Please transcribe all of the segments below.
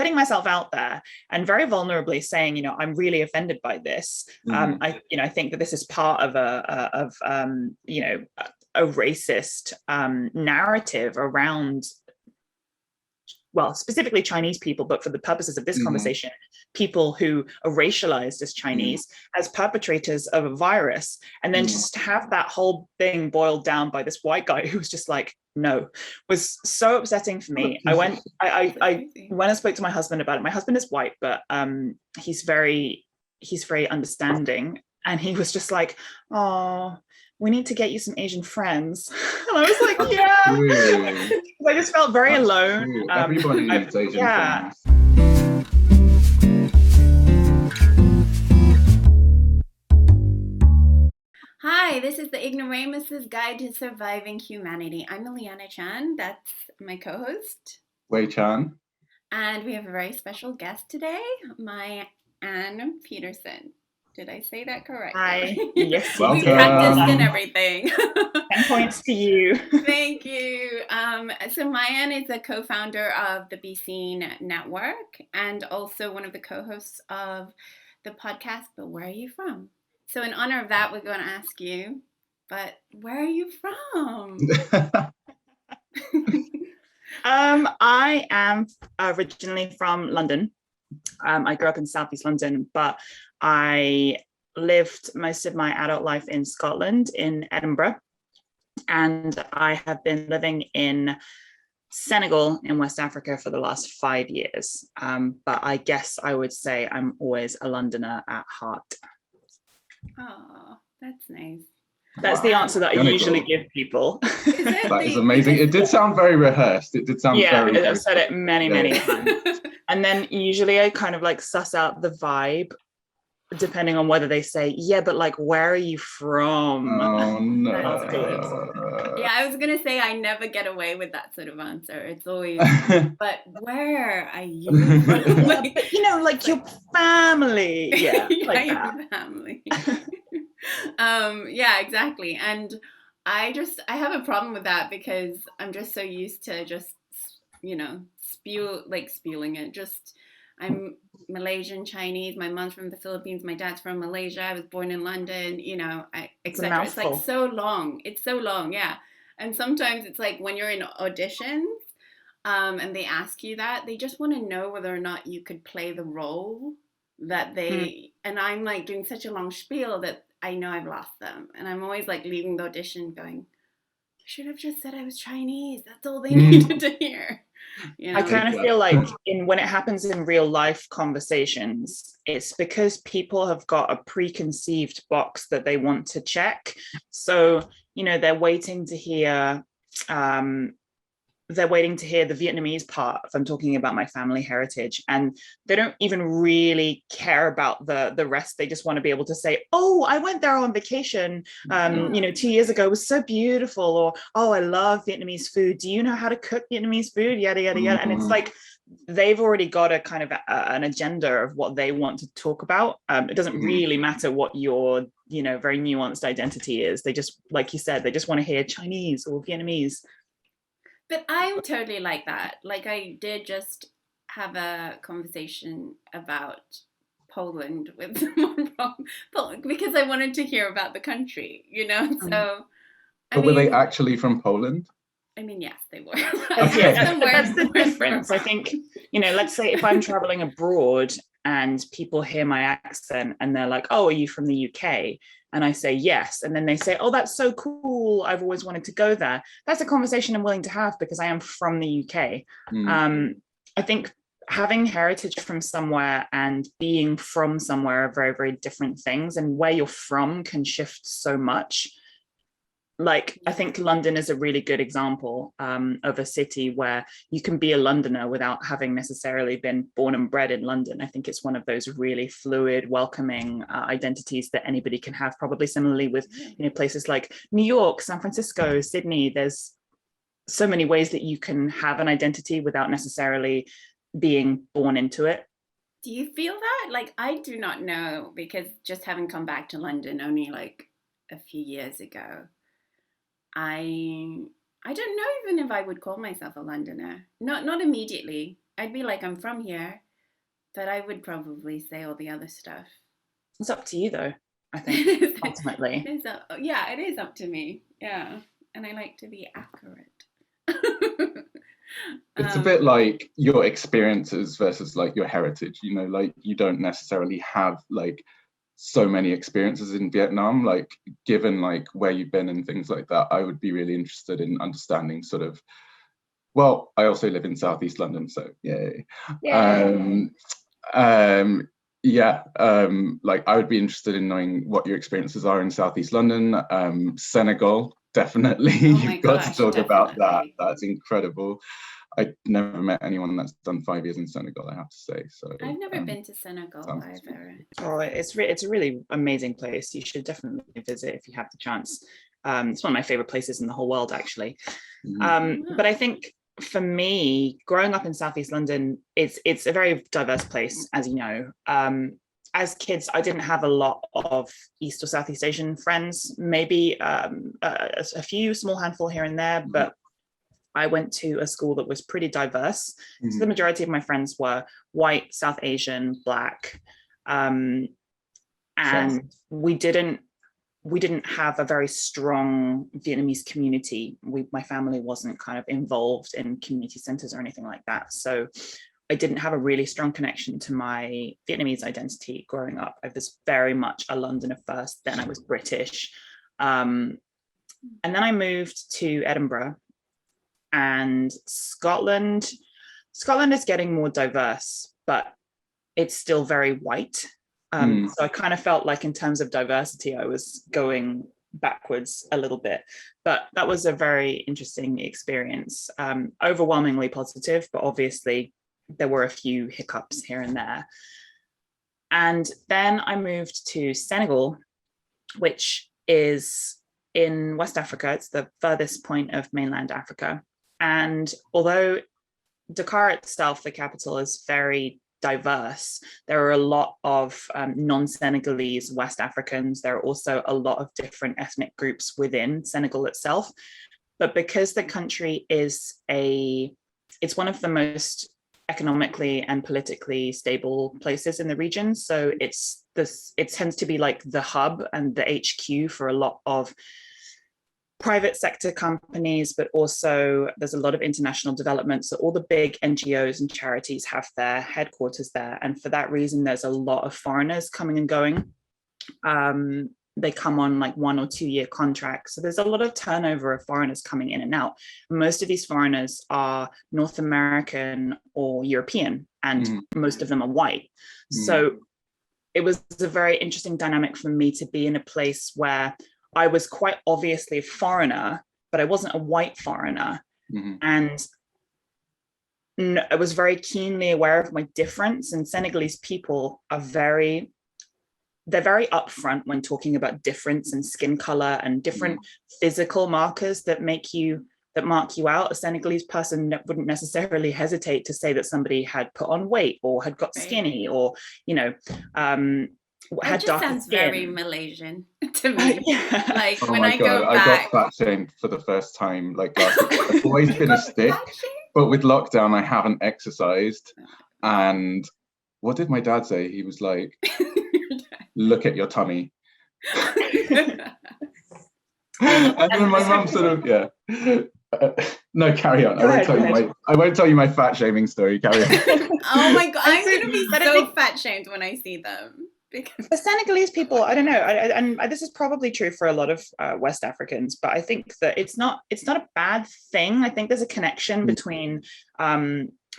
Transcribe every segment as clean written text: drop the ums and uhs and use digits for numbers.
putting myself out there and very vulnerably saying, I'm really offended by this. I think that this is part of a racist narrative around, well, specifically Chinese people, but for the purposes of this conversation, people who are racialized as Chinese as perpetrators of a virus. And then just to have that whole thing boiled down by this white guy who was just like, no, was so upsetting for me. I went and spoke to my husband about it. My husband is white, but he's very understanding. And he was just like, oh, we need to get you some Asian friends. And I was like, yeah. I just felt very alone. Cool. Everybody needs Asian friends. Hi, this is the Ignoramus's Guide to Surviving Humanity. I'm Ileana Chan. That's my co-host. Wei Chan. And we have a very special guest today, Mai-anh Peterson. Did I say that correctly? Hi. Yes. We practiced and everything. 10 points to you. Thank you. So Mai-anh is the co-founder of the BESEA.N network and also one of the co-hosts of the podcast, But Where Are You From? So in honor of that, we're going to ask you, but where are you from? I am originally from London. I grew up in Southeast London, but I lived most of my adult life in Scotland, in Edinburgh, and I have been living in Senegal in West Africa for the last 5 years. But I guess I would say I'm always a Londoner at heart. Oh, that's nice. That's the answer that I usually give people. That is amazing. It did sound very rehearsed. It did sound very... I've said it many times. And then usually I kind of like suss out the vibe depending on whether they say, yeah, but like, where are you from? Oh, no. That's good. Yeah, I was going to say I never get away with that sort of answer. It's always, but where are you from? Like, like your family. Yeah, like that. Your family. Yeah, exactly. And I have a problem with that because I'm just so used to just, spewing it. I'm Malaysian Chinese. My mom's from the Philippines. My dad's from Malaysia. I was born in London, etc. It's like so long. It's so long. Yeah. And sometimes it's like when you're in auditions and they ask you that, they just want to know whether or not you could play the role that they, and I'm like doing such a long spiel that I know I've lost them. And I'm always like leaving the audition going, I should have just said I was Chinese. That's all they needed to hear. I kind of feel like when it happens in real life conversations, it's because people have got a preconceived box that they want to check. So, they're waiting to hear the Vietnamese part if I'm talking about my family heritage, and they don't even really care about the rest. They just want to be able to say, oh, I went there on vacation 2 years ago, it was so beautiful, or oh, I love Vietnamese food, do you know how to cook Vietnamese food, yada yada yada. And it's like they've already got a kind of an agenda of what they want to talk about. It doesn't really matter what your very nuanced identity is. They just, like you said, they just want to hear Chinese or Vietnamese. But I'm totally like that. Like I did just have a conversation about Poland with someone from Poland because I wanted to hear about the country, So, but were they actually from Poland? I mean, yes, they were. Okay, that's the difference. I think, let's say if I'm traveling abroad and people hear my accent and they're like, oh, are you from the UK? And I say yes. And then they say, oh, that's so cool, I've always wanted to go there. That's a conversation I'm willing to have because I am from the UK. I think having heritage from somewhere and being from somewhere are very, very different things. And where you're from can shift so much. Like, I think London is a really good example of a city where you can be a Londoner without having necessarily been born and bred in London. I think it's one of those really fluid, welcoming identities that anybody can have. Probably similarly with places like New York, San Francisco, Sydney. There's so many ways that you can have an identity without necessarily being born into it. Do you feel that? Like, I do not know, because just having come back to London only like a few years ago, I don't know even if I would call myself a Londoner. Not immediately. I'd be like, I'm from here, but I would probably say all the other stuff. It's up to you though, I think, ultimately. Yeah, it is up to me. Yeah. And I like to be accurate. It's a bit like your experiences versus like your heritage, you know, like you don't necessarily have like so many experiences in Vietnam, like given like where you've been and things like that. I would be really interested in understanding sort of, well, I also live in Southeast London, so yay. Like I would be interested in knowing what your experiences are in Southeast London. Senegal, definitely. You've got to talk about that. That's incredible. I never met anyone that's done 5 years in Senegal, I have to say. So I've never been to Senegal either. Oh, it's a really amazing place. You should definitely visit if you have the chance. It's one of my favorite places in the whole world, actually. But I think for me, growing up in Southeast London, it's a very diverse place, as you know. As kids, I didn't have a lot of East or Southeast Asian friends, maybe a few, small handful here and there, but I went to a school that was pretty diverse. So the majority of my friends were white, South Asian, Black, and we didn't have a very strong Vietnamese community. My family wasn't kind of involved in community centers or anything like that. So I didn't have a really strong connection to my Vietnamese identity growing up. I was very much a Londoner first, then I was British. And then I moved to Edinburgh, and Scotland is getting more diverse, but it's still very white. So I kind of felt like in terms of diversity, I was going backwards a little bit, but that was a very interesting experience. Overwhelmingly positive, but obviously there were a few hiccups here and there. And then I moved to Senegal, which is in West Africa. It's the furthest point of mainland Africa. And although Dakar itself, the capital, is very diverse, there are a lot of non-Senegalese West Africans. There are also a lot of different ethnic groups within Senegal itself. But because the country is it's one of the most economically and politically stable places in the region. So it tends to be like the hub and the HQ for a lot of private sector companies, but also there's a lot of international development. So all the big NGOs and charities have their headquarters there. And for that reason, there's a lot of foreigners coming and going. They come on like 1 or 2 year contracts. So there's a lot of turnover of foreigners coming in and out. Most of these foreigners are North American or European, and most of them are white. So it was a very interesting dynamic for me to be in a place where I was quite obviously a foreigner, but I wasn't a white foreigner. And I was very keenly aware of my difference. And Senegalese people are they're very upfront when talking about difference in skin color and different physical markers that mark you out. A Senegalese person wouldn't necessarily hesitate to say that somebody had put on weight or had got skinny or, had dark skin. Sounds very Malaysian to me. Like when I go back, I got fat shamed for the first time like last week. I've always been a stick, but with lockdown I haven't exercised. And what did my dad say? He was like, look at your tummy. And then my mum sort of no, carry on. I won't tell you my fat shaming story. Carry on. Oh my god, I'm gonna be so fat shamed when I see them. Because the Senegalese people, I don't know, and this is probably true for a lot of West Africans, but I think that it's not a bad thing. I think there's a connection between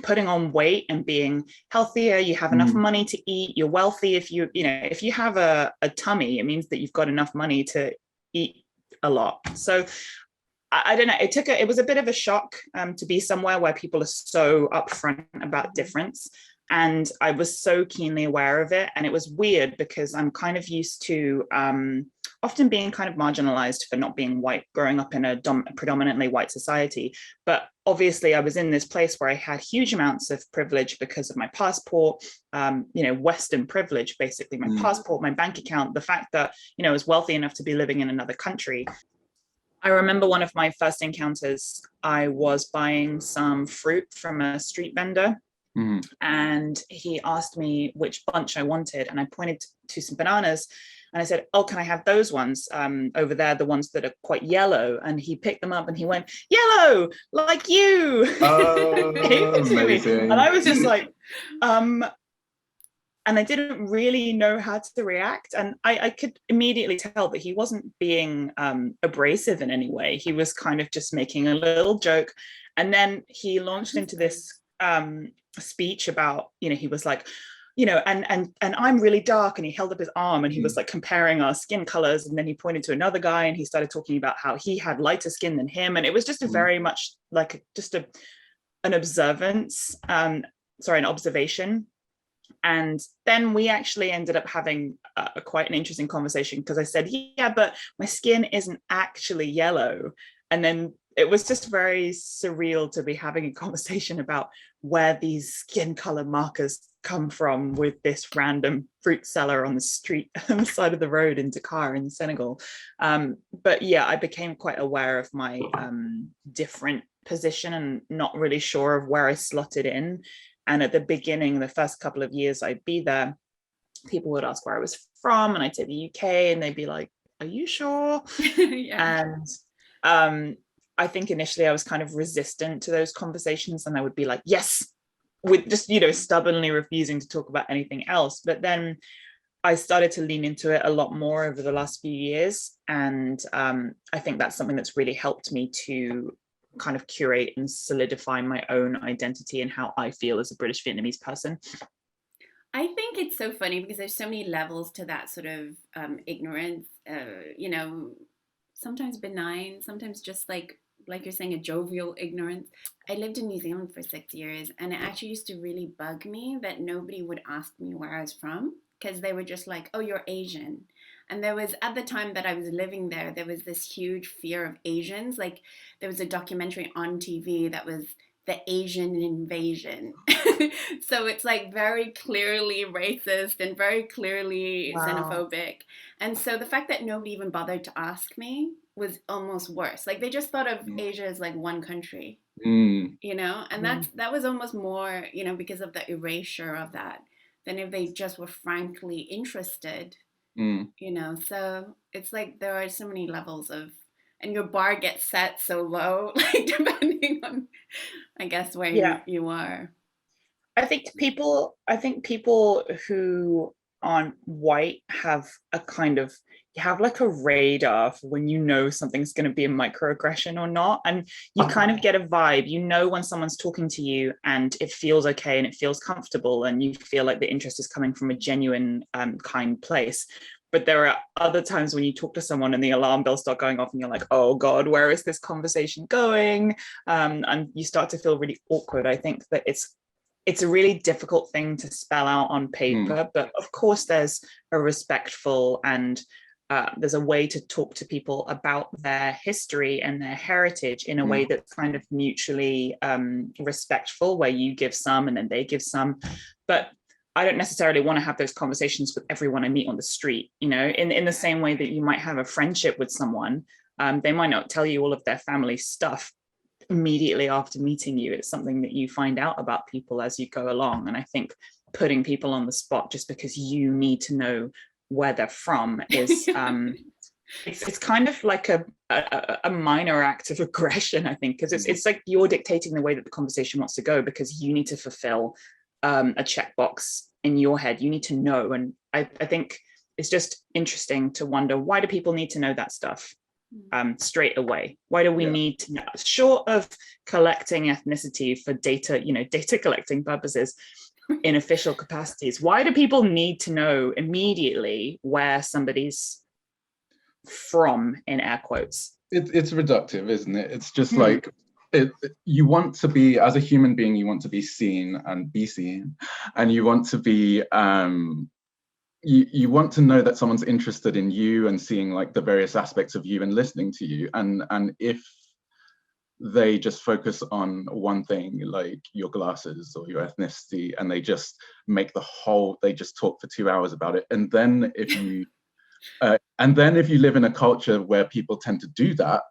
putting on weight and being healthier. You have enough money to eat. You're wealthy. If you have a tummy, it means that you've got enough money to eat a lot. So I don't know. It was a bit of a shock to be somewhere where people are so upfront about difference. And I was so keenly aware of it. And it was weird because I'm kind of used to often being kind of marginalized for not being white, growing up in a predominantly white society. But obviously I was in this place where I had huge amounts of privilege because of my passport, Western privilege, basically my passport, my bank account, the fact that, I was wealthy enough to be living in another country. I remember one of my first encounters, I was buying some fruit from a street vendor And he asked me which bunch I wanted, and I pointed to some bananas, and I said, oh, can I have those ones over there, the ones that are quite yellow? And he picked them up and he went, yellow, like you. Oh, amazing. And I was just like, and I didn't really know how to react. And I could immediately tell that he wasn't being abrasive in any way. He was kind of just making a little joke. And then he launched into this speech about, he was like, and I'm really dark, and he held up his arm and he was like comparing our skin colors, and then he pointed to another guy and he started talking about how he had lighter skin than him, and it was just a very much like just an observance, an observation. And then we actually ended up having quite an interesting conversation, because I said, yeah, but my skin isn't actually yellow. And then it was just very surreal to be having a conversation about where these skin color markers come from with this random fruit seller on the street on the side of the road in Dakar in Senegal. But yeah, I became quite aware of my different position and not really sure of where I slotted in. And at the beginning, the first couple of years I'd be there, people would ask where I was from, and I'd say the UK, and they'd be like, are you sure? Yeah. And I think initially I was kind of resistant to those conversations, and I would be like, yes, with just, stubbornly refusing to talk about anything else. But then I started to lean into it a lot more over the last few years. And I think that's something that's really helped me to kind of curate and solidify my own identity and how I feel as a British Vietnamese person. I think it's so funny because there's so many levels to that sort of ignorance, sometimes benign, sometimes just like you're saying, a jovial ignorance. I lived in New Zealand for 6 years, and it actually used to really bug me that nobody would ask me where I was from, because they were just like, oh, you're Asian. And there was, at the time that I was living there, there was this huge fear of Asians. Like, there was a documentary on TV that was the Asian invasion. So it's like very clearly racist and very clearly xenophobic. And so the fact that nobody even bothered to ask me was almost worse. Like, they just thought of Asia as like one country, and that was almost more, because of the erasure of that, than if they just were frankly interested, so it's like there are so many levels of, and your bar gets set so low, like depending on, I guess, where you are. I think people who aren't white have like a radar for when something's going to be a microaggression or not, and you kind of get a vibe, when someone's talking to you and it feels okay and it feels comfortable and you feel like the interest is coming from a genuine kind place. But there are other times when you talk to someone and the alarm bells start going off and you're like, oh God, where is this conversation going? And you start to feel really awkward. I think that it's a really difficult thing to spell out on paper, but of course there's a respectful and there's a way to talk to people about their history and their heritage in a way that's kind of mutually respectful, where you give some and then they give some. But I don't necessarily want to have those conversations with everyone I meet on the street, in the same way that you might have a friendship with someone. They might not tell you all of their family stuff immediately after meeting you. It's something that you find out about people as you go along. And I think putting people on the spot just because you need to know where they're from is it's kind of like a minor act of aggression, I think, because it's like you're dictating the way that the conversation wants to go, because you need to fulfill a checkbox in your head. You need to know. And I think it's just interesting to wonder, why do people need to know that stuff straight away? Why do we need to know, short of collecting ethnicity for data, data collecting purposes in official capacities, why do people need to know immediately where somebody's from, in air quotes? It's reductive, isn't it? It's just like, you want to be, as a human being, you want to be seen and be seen, and you want to be you want to know that someone's interested in you and seeing like the various aspects of you and listening to you. And if they just focus on one thing, like your glasses or your ethnicity, and they just they just talk for 2 hours about it, and then if you live in a culture where people tend to do that,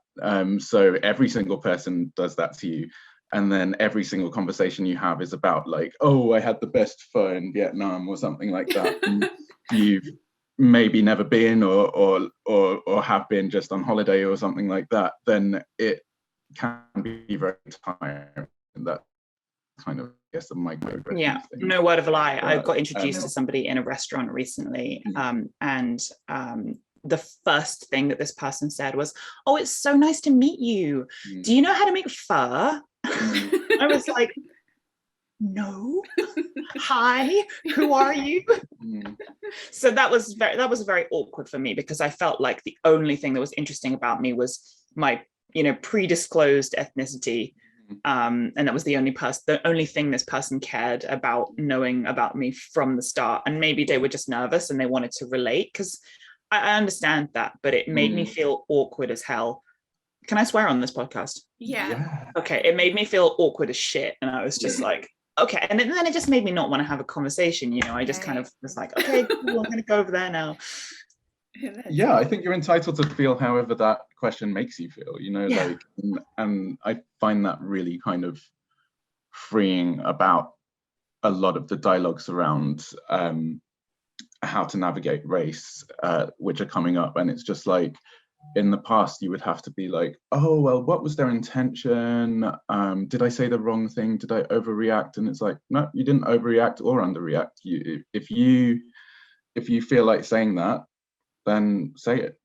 so every single person does that to you, and then every single conversation you have is about like, oh, I had the best pho in Vietnam or something like that. And you've maybe never been or have been just on holiday or something like that, then it can be very tiring. That kind of, I guess, the microaggression thing. No word of a lie. I got introduced to somebody in a restaurant recently, and the first thing that this person said was, "Oh, it's so nice to meet you. Do you know how to make pho?" I was like, "No." Hi, who are you? So that was very awkward for me, because I felt like the only thing that was interesting about me was my, predisclosed ethnicity. And that was the only thing this person cared about knowing about me from the start. And maybe they were just nervous and they wanted to relate, because I understand that, but it made me feel awkward as hell. Can I swear on this podcast? Yeah. Okay, it made me feel awkward as shit. And I was just like, okay. And then it just made me not want to have a conversation. I just kind of was like, okay, cool, I'm going to go over there now. Yeah, I think you're entitled to feel however that question makes you feel, like, and I find that really kind of freeing about a lot of the dialogues around how to navigate race, which are coming up. And it's just like, in the past, you would have to be like, oh, well, what was their intention? Did I say the wrong thing? Did I overreact? And it's like, no, you didn't overreact or underreact. If you feel like saying that, then say it.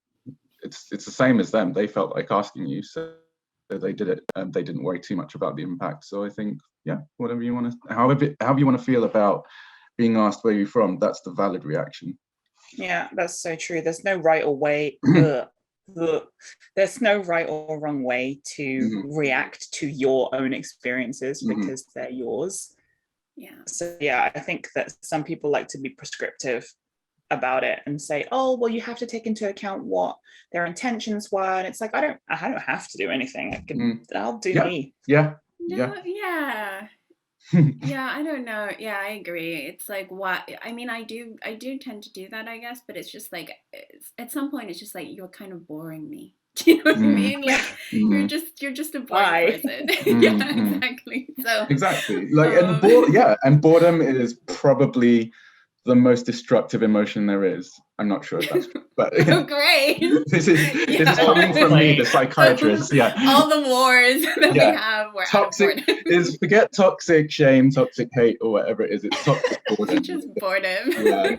It's the same as them. They felt like asking you, so they did it, and they didn't worry too much about the impact. So I think, whatever you want to, however you want to feel about being asked where you're from, that's the valid reaction. Yeah, that's so true. There's no right or way. There's no right or wrong way to react to your own experiences, because they're yours. Yeah. So I think that some people like to be prescriptive about it and say, oh, well, you have to take into account what their intentions were. And it's like, I don't have to do anything. I'll do me. Yeah, I don't know. Yeah, I agree. It's like, what I mean, I do tend to do that, I guess, but it's just like, at some point it's just like, you're kind of boring me. Do you know what I mean? Like, you're just a boring person. Yeah, exactly. So exactly, like, and boredom is probably the most destructive emotion there is. I'm not sure if that's true, but oh, great. This is coming from me, the psychiatrist. All the wars that we have were toxic is, forget toxic shame, toxic hate, or whatever it is. It's toxic boredom. It's just boredom. Yeah.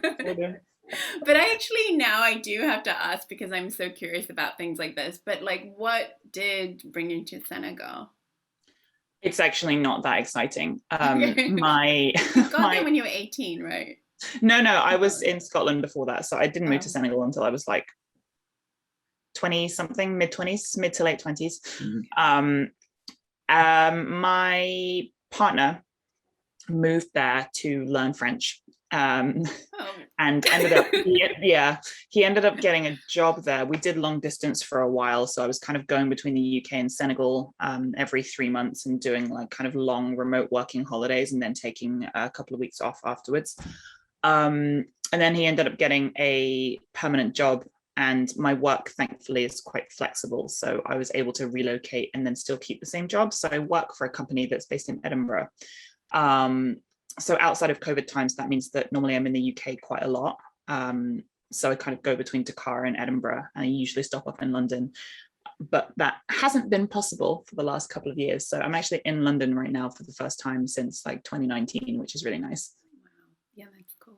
But I do have to ask, because I'm so curious about things like this. But like, what did bring you to Senegal? It's actually not that exciting. You got there when you were 18, right? No, I was in Scotland before that, so I didn't move to Senegal until I was like 20 something, mid to late 20s. My partner moved there to learn French, and ended up he ended up getting a job there. We did long distance for a while, so I was kind of going between the UK and Senegal every 3 months, and doing like kind of long remote working holidays, and then taking a couple of weeks off afterwards. And then he ended up getting a permanent job, and my work, thankfully, is quite flexible. So I was able to relocate and then still keep the same job. So I work for a company that's based in Edinburgh. So outside of COVID times, that means that normally I'm in the UK quite a lot. So I kind of go between Dakar and Edinburgh, and I usually stop off in London. But that hasn't been possible for the last couple of years. So I'm actually in London right now for the first time since like 2019, which is really nice. Yeah, that's cool.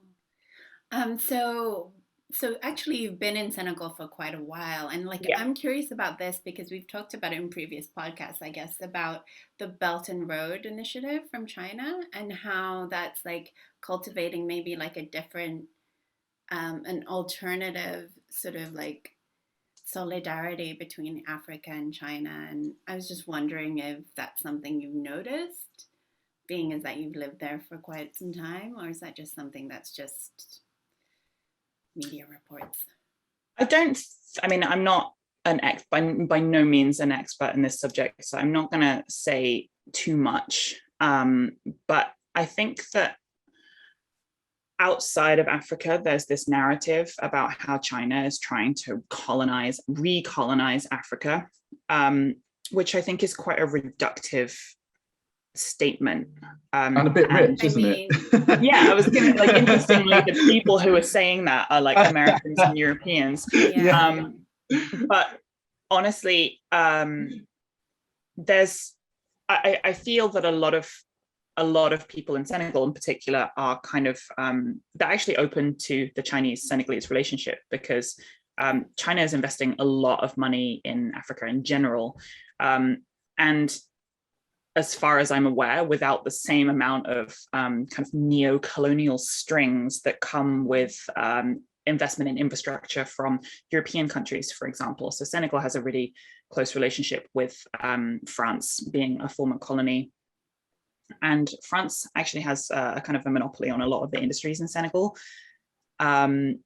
So actually you've been in Senegal for quite a while, and like, I'm curious about this because we've talked about it in previous podcasts, I guess, about the Belt and Road Initiative from China, and how that's like cultivating maybe like a different, an alternative sort of like solidarity between Africa and China. And I was just wondering if that's something you've noticed, being as that you've lived there for quite some time, or is that just something that's just media reports? I'm not by no means an expert in this subject, so I'm not going to say too much. But I think that outside of Africa, there's this narrative about how China is trying to recolonize Africa, which I think is quite a reductive statement. And a bit rich, isn't it? Yeah, I was gonna, like, interestingly, the people who are saying that are like Americans and Europeans. Yeah. But honestly, there's, I feel that a lot of people in Senegal in particular are kind of, they're actually open to the Chinese-Senegalese relationship, because China is investing a lot of money in Africa in general. And as far as I'm aware, without the same amount of kind of neo-colonial strings that come with investment in infrastructure from European countries, for example. So Senegal has a really close relationship with France, being a former colony. And France actually has a kind of a monopoly on a lot of the industries in Senegal. And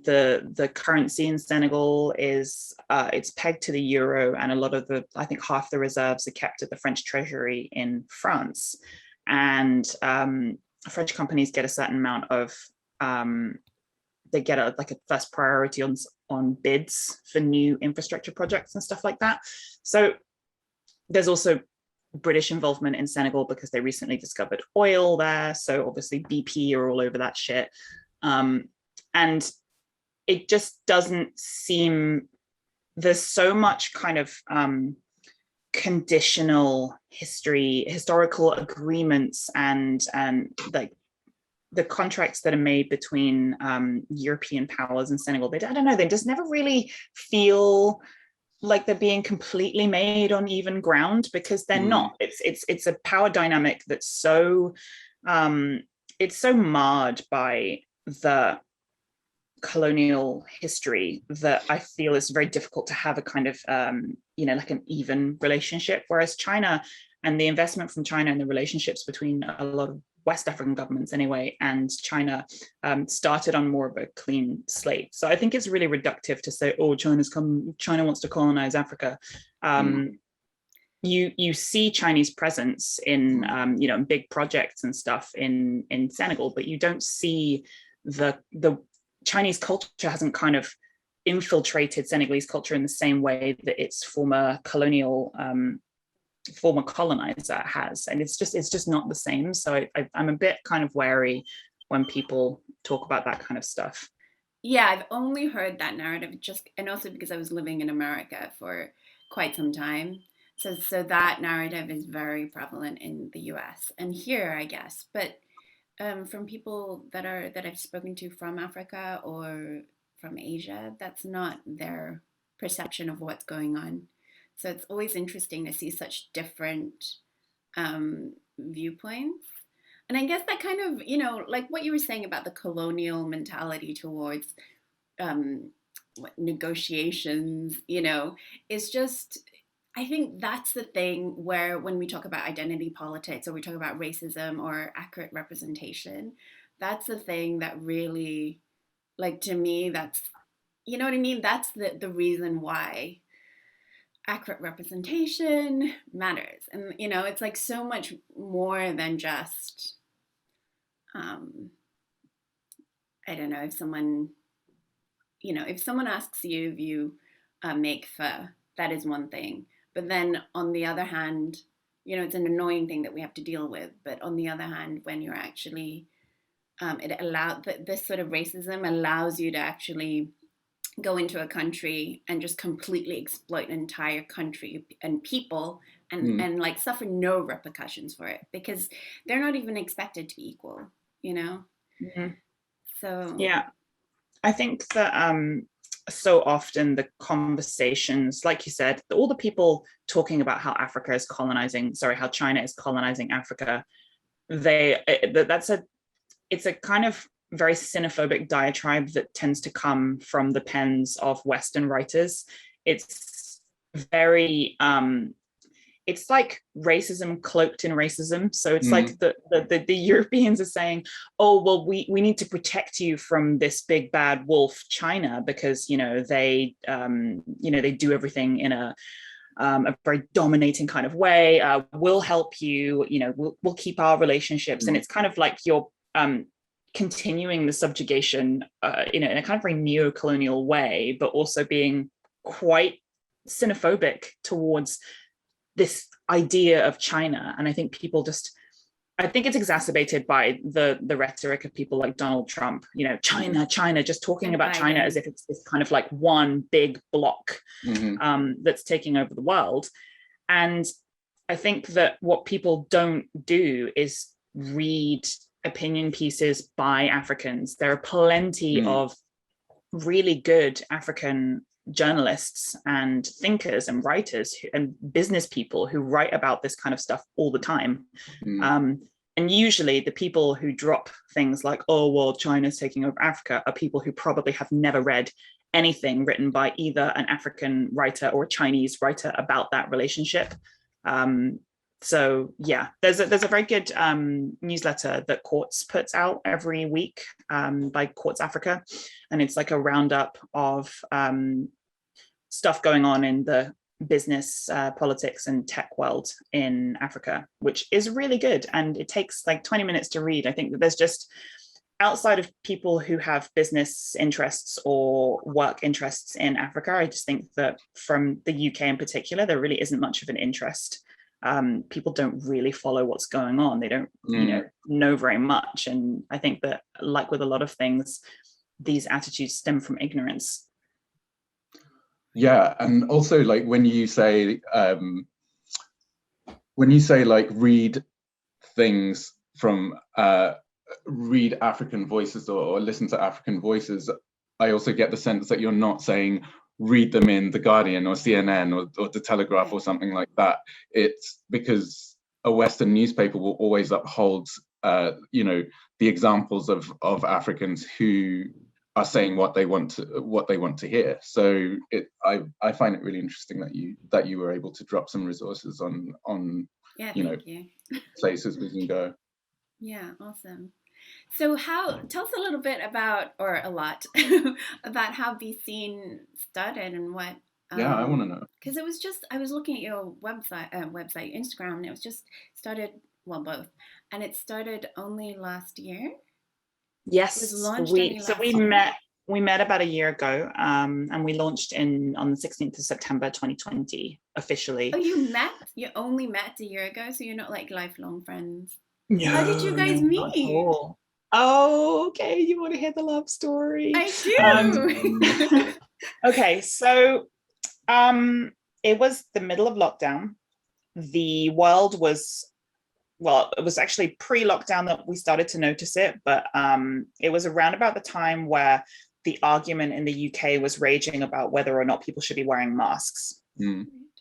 the currency in Senegal is, it's pegged to the euro, and a lot of I think half the reserves are kept at the French treasury in France. And French companies get a certain amount of, they get a first priority on bids for new infrastructure projects and stuff like that. So there's also British involvement in Senegal because they recently discovered oil there. So obviously BP are all over that shit. And it just doesn't seem, there's so much kind of conditional historical agreements and like the contracts that are made between European powers and Senegal. I don't know, they just never really feel like they're being completely made on even ground, because they're not. It's a power dynamic that's so it's so marred by the colonial history that I feel is very difficult to have a kind of like an even relationship. Whereas China and the investment from China and the relationships between a lot of West African governments anyway and China started on more of a clean slate. So I think it's really reductive to say, oh, China wants to colonize Africa. You see Chinese presence in big projects and stuff in Senegal, but you don't see the Chinese culture hasn't kind of infiltrated Senegalese culture in the same way that its former colonizer has, and it's just not the same. So I'm a bit kind of wary when people talk about that kind of stuff. Yeah, I've only heard that narrative and also because I was living in America for quite some time. So that narrative is very prevalent in the US and here, I guess. But from people that I've spoken to from Africa or from Asia, that's not their perception of what's going on. So it's always interesting to see such different viewpoints. And I guess that kind of, like what you were saying about the colonial mentality towards negotiations, is just, I think that's the thing where when we talk about identity politics or we talk about racism or accurate representation, that's the thing that really, like, to me, that's, you know what I mean? That's the reason why accurate representation matters. And, it's like so much more than just, I don't know, if someone asks you if you make pho, that is one thing. But then on the other hand, it's an annoying thing that we have to deal with. But on the other hand, when you're actually, this sort of racism allows you to actually go into a country and just completely exploit an entire country and people and like suffer no repercussions for it because they're not even expected to be equal, So yeah, I think that so often the conversations, like you said, all the people talking about how how China is colonizing Africa, it's a kind of very xenophobic diatribe that tends to come from the pens of Western writers. It's very it's like racism cloaked in racism. So it's like the Europeans are saying, oh, well, we need to protect you from this big bad wolf China because they do everything in a very dominating kind of way. We'll help you, we'll keep our relationships. And it's kind of like you're continuing the subjugation in a kind of very neo-colonial way, but also being quite xenophobic towards this idea of China. And I think people just, I think it's exacerbated by the rhetoric of people like Donald Trump, you know, China, just talking about China as if it's this kind of like one big block that's taking over the world. And I think that what people don't do is read opinion pieces by Africans. There are plenty of really good African journalists and thinkers and writers and business people who write about this kind of stuff all the time. And usually the people who drop things like, oh, well, China's taking over Africa, are people who probably have never read anything written by either an African writer or a Chinese writer about that relationship. So yeah, there's a very good newsletter that Quartz puts out every week by Quartz Africa. And it's like a roundup of stuff going on in the business, politics and tech world in Africa, which is really good. And it takes like 20 minutes to read. I think that there's just, outside of people who have business interests or work interests in Africa, I just think that from the UK in particular, there really isn't much of an interest. People don't really follow what's going on. They don't, know very much. And I think that, like with a lot of things, these attitudes stem from ignorance. Yeah, and also like when you say like read things from read African voices or listen to African voices, I also get the sense that you're not saying read them in The Guardian or CNN or The Telegraph or something like that. It's because a Western newspaper will always uphold, the examples of Africans who are saying what they want to hear. So I find it really interesting that you were able to drop some resources on places we can go. Yeah, awesome. So tell us a little bit about, or a lot, about how BESEA.N started and what. Yeah, I want to know. Because I was looking at your website, Instagram, and it was just started, well, both. And it started only last year? Yes, it was launched we met about a year ago, and we launched on the 16th of September 2020 officially. Oh, you only met a year ago, so you're not like lifelong friends? No, how did you guys meet? Oh, okay, you want to hear the love story? I do. Okay, so it was the middle of lockdown. The world was, well, it was actually pre-lockdown that we started to notice it, but it was around about the time where the argument in the UK was raging about whether or not people should be wearing masks.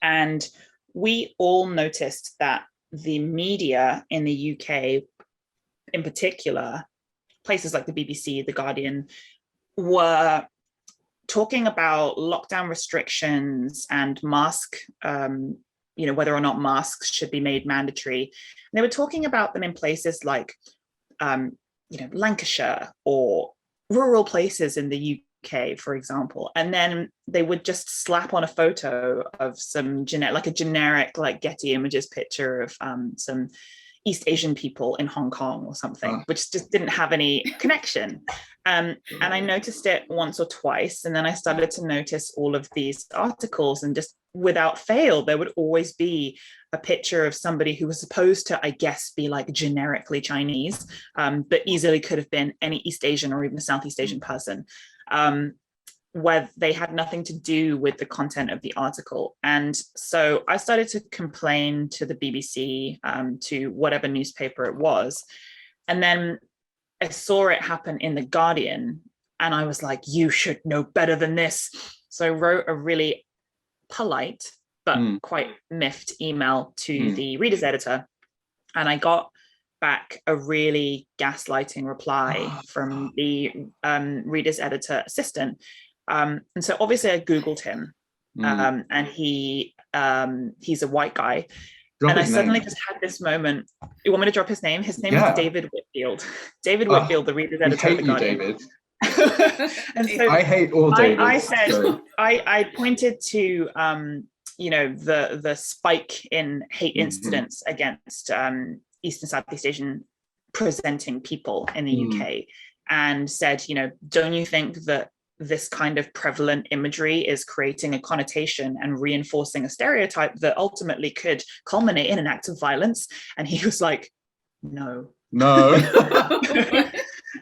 And we all noticed that the media in the UK, in particular, places like the BBC, The Guardian, were talking about lockdown restrictions and whether or not masks should be made mandatory. And they were talking about them in places like, Lancashire or rural places in the UK, for example. And then they would just slap on a photo of some generic like Getty Images picture of some East Asian people in Hong Kong or something, which just didn't have any connection. And I noticed it once or twice. And then I started to notice all of these articles, and just without fail, there would always be a picture of somebody who was supposed to, I guess, be like generically Chinese, but easily could have been any East Asian or even a Southeast Asian person, where they had nothing to do with the content of the article. And so I started to complain to the BBC, to whatever newspaper it was. And then I saw it happen in The Guardian, and I was like, you should know better than this. So I wrote a really polite, but quite miffed email to the reader's editor. And I got back a really gaslighting reply from the reader's editor assistant. And so obviously I Googled him, and he's a white guy. And I suddenly just had this moment. You want me to drop his name? His name is David Whitfield. David Whitfield, the reader's editor of The Guardian. David. And so I hate all David. I said, I pointed to, the spike in hate incidents against East and Southeast Asian presenting people in the UK, and said, don't you think that this kind of prevalent imagery is creating a connotation and reinforcing a stereotype that ultimately could culminate in an act of violence. And he was like, no.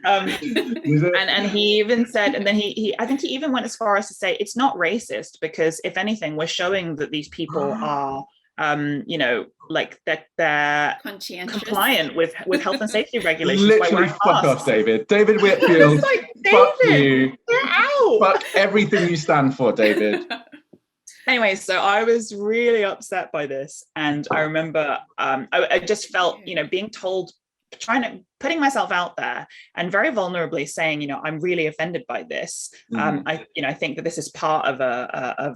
And he even said, and then I think he even went as far as to say, it's not racist, because if anything, we're showing that these people are you know, like they're compliant with health and safety regulations. Literally, fuck off, David Whitfield. Like, fuck you, get out. Fuck everything you stand for, David. Anyway, so I was really upset by this, and I remember I just felt, you know, being told, putting myself out there and very vulnerably saying, you know, I'm really offended by this. I think that this is part of a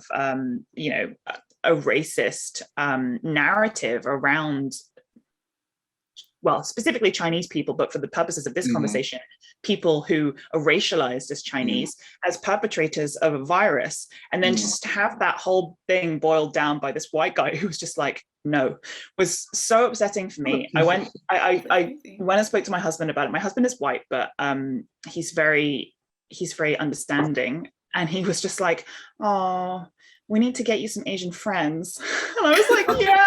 racist narrative around, well, specifically Chinese people, but for the purposes of this conversation, people who are racialized as Chinese, as perpetrators of a virus. And then just to have that whole thing boiled down by this white guy who was just like, no, was so upsetting for me. I went and spoke to my husband about it. My husband is white, but he's very understanding. And he was just like, oh, we need to get you some Asian friends. And I was like, yeah.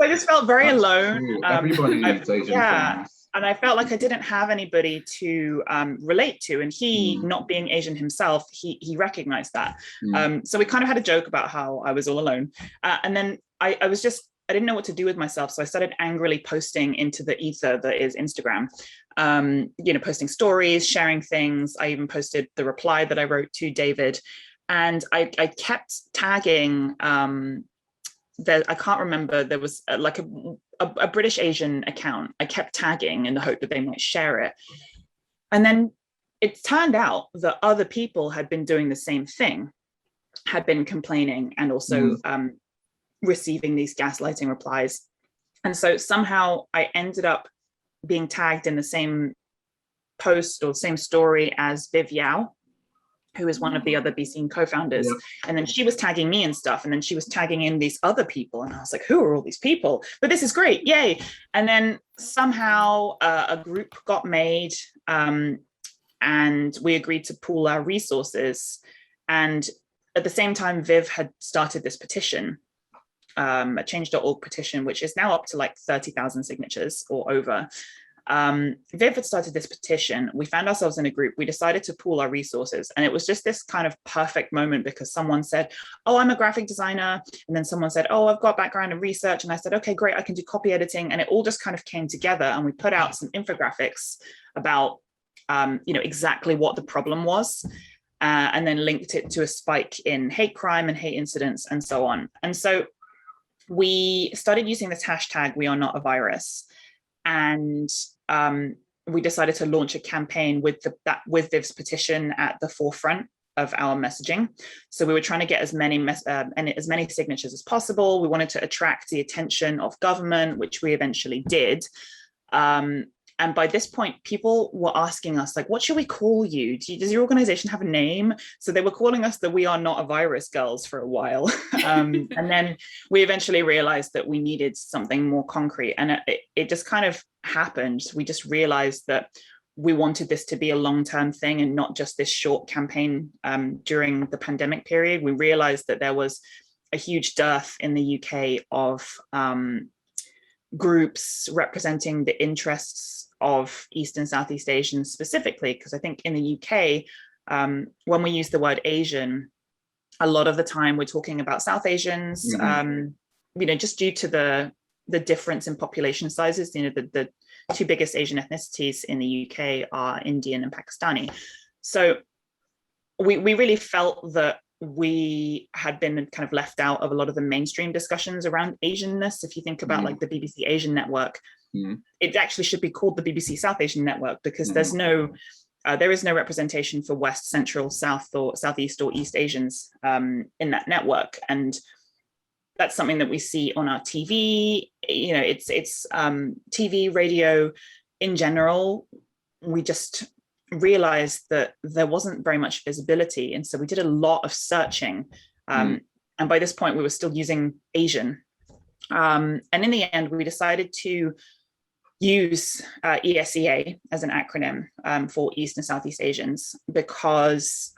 I just felt very alone. Everybody needs Asian friends. And I felt like I didn't have anybody to relate to. And he, not being Asian himself, he recognized that. So we kind of had a joke about how I was all alone. And then I didn't know what to do with myself. So I started angrily posting into the ether that is Instagram, posting stories, sharing things. I even posted the reply that I wrote to David. And I kept tagging, I can't remember, there was like a British Asian account. I kept tagging in the hope that they might share it. And then it turned out that other people had been doing the same thing, had been complaining and also receiving these gaslighting replies. And so somehow I ended up being tagged in the same post or same story as Viv Yao, who is one of the other BESEA.N co-founders. Yep. And then she was tagging me and stuff. And then she was tagging in these other people. And I was like, who are all these people? But this is great, yay. And then somehow a group got made and we agreed to pool our resources. And at the same time, Viv had started this petition, a change.org petition, which is now up to like 30,000 signatures or over. Viv had started this petition. We found ourselves in a group. We decided to pool our resources. And it was just this kind of perfect moment because someone said, oh, I'm a graphic designer. And then someone said, oh, I've got background in research. And I said, okay, great, I can do copy editing. And it all just kind of came together. And we put out some infographics about, exactly what the problem was. And then linked it to a spike in hate crime and hate incidents and so on. And so we started using this hashtag, We Are Not a Virus. And we decided to launch a campaign with Viv's petition at the forefront of our messaging. So we were trying to get as many signatures as possible. We wanted to attract the attention of government, which we eventually did. And by this point, people were asking us, like, what should we call you? Does your organization have a name? So they were calling us the We Are Not a Virus girls for a while. And then we eventually realized that we needed something more concrete. And it just kind of happened. We just realized that we wanted this to be a long-term thing and not just this short campaign during the pandemic period. We realized that there was a huge dearth in the UK of groups representing the interests of East and Southeast Asians specifically, because I think in the UK, when we use the word Asian, a lot of the time we're talking about South Asians, just due to the difference in population sizes. The two biggest Asian ethnicities in the UK are Indian and Pakistani. So we really felt that we had been kind of left out of a lot of the mainstream discussions around Asianness. If you think about like the BBC Asian Network, it actually should be called the BBC South Asian Network because there is no representation for West, Central, South, or Southeast or East Asians in that network. And that's something that we see on our TV. It's TV, radio in general. We just realized that there wasn't very much visibility. And so we did a lot of searching. And by this point, we were still using Asian. And in the end, we decided to use ESEA as an acronym for East and Southeast Asians, because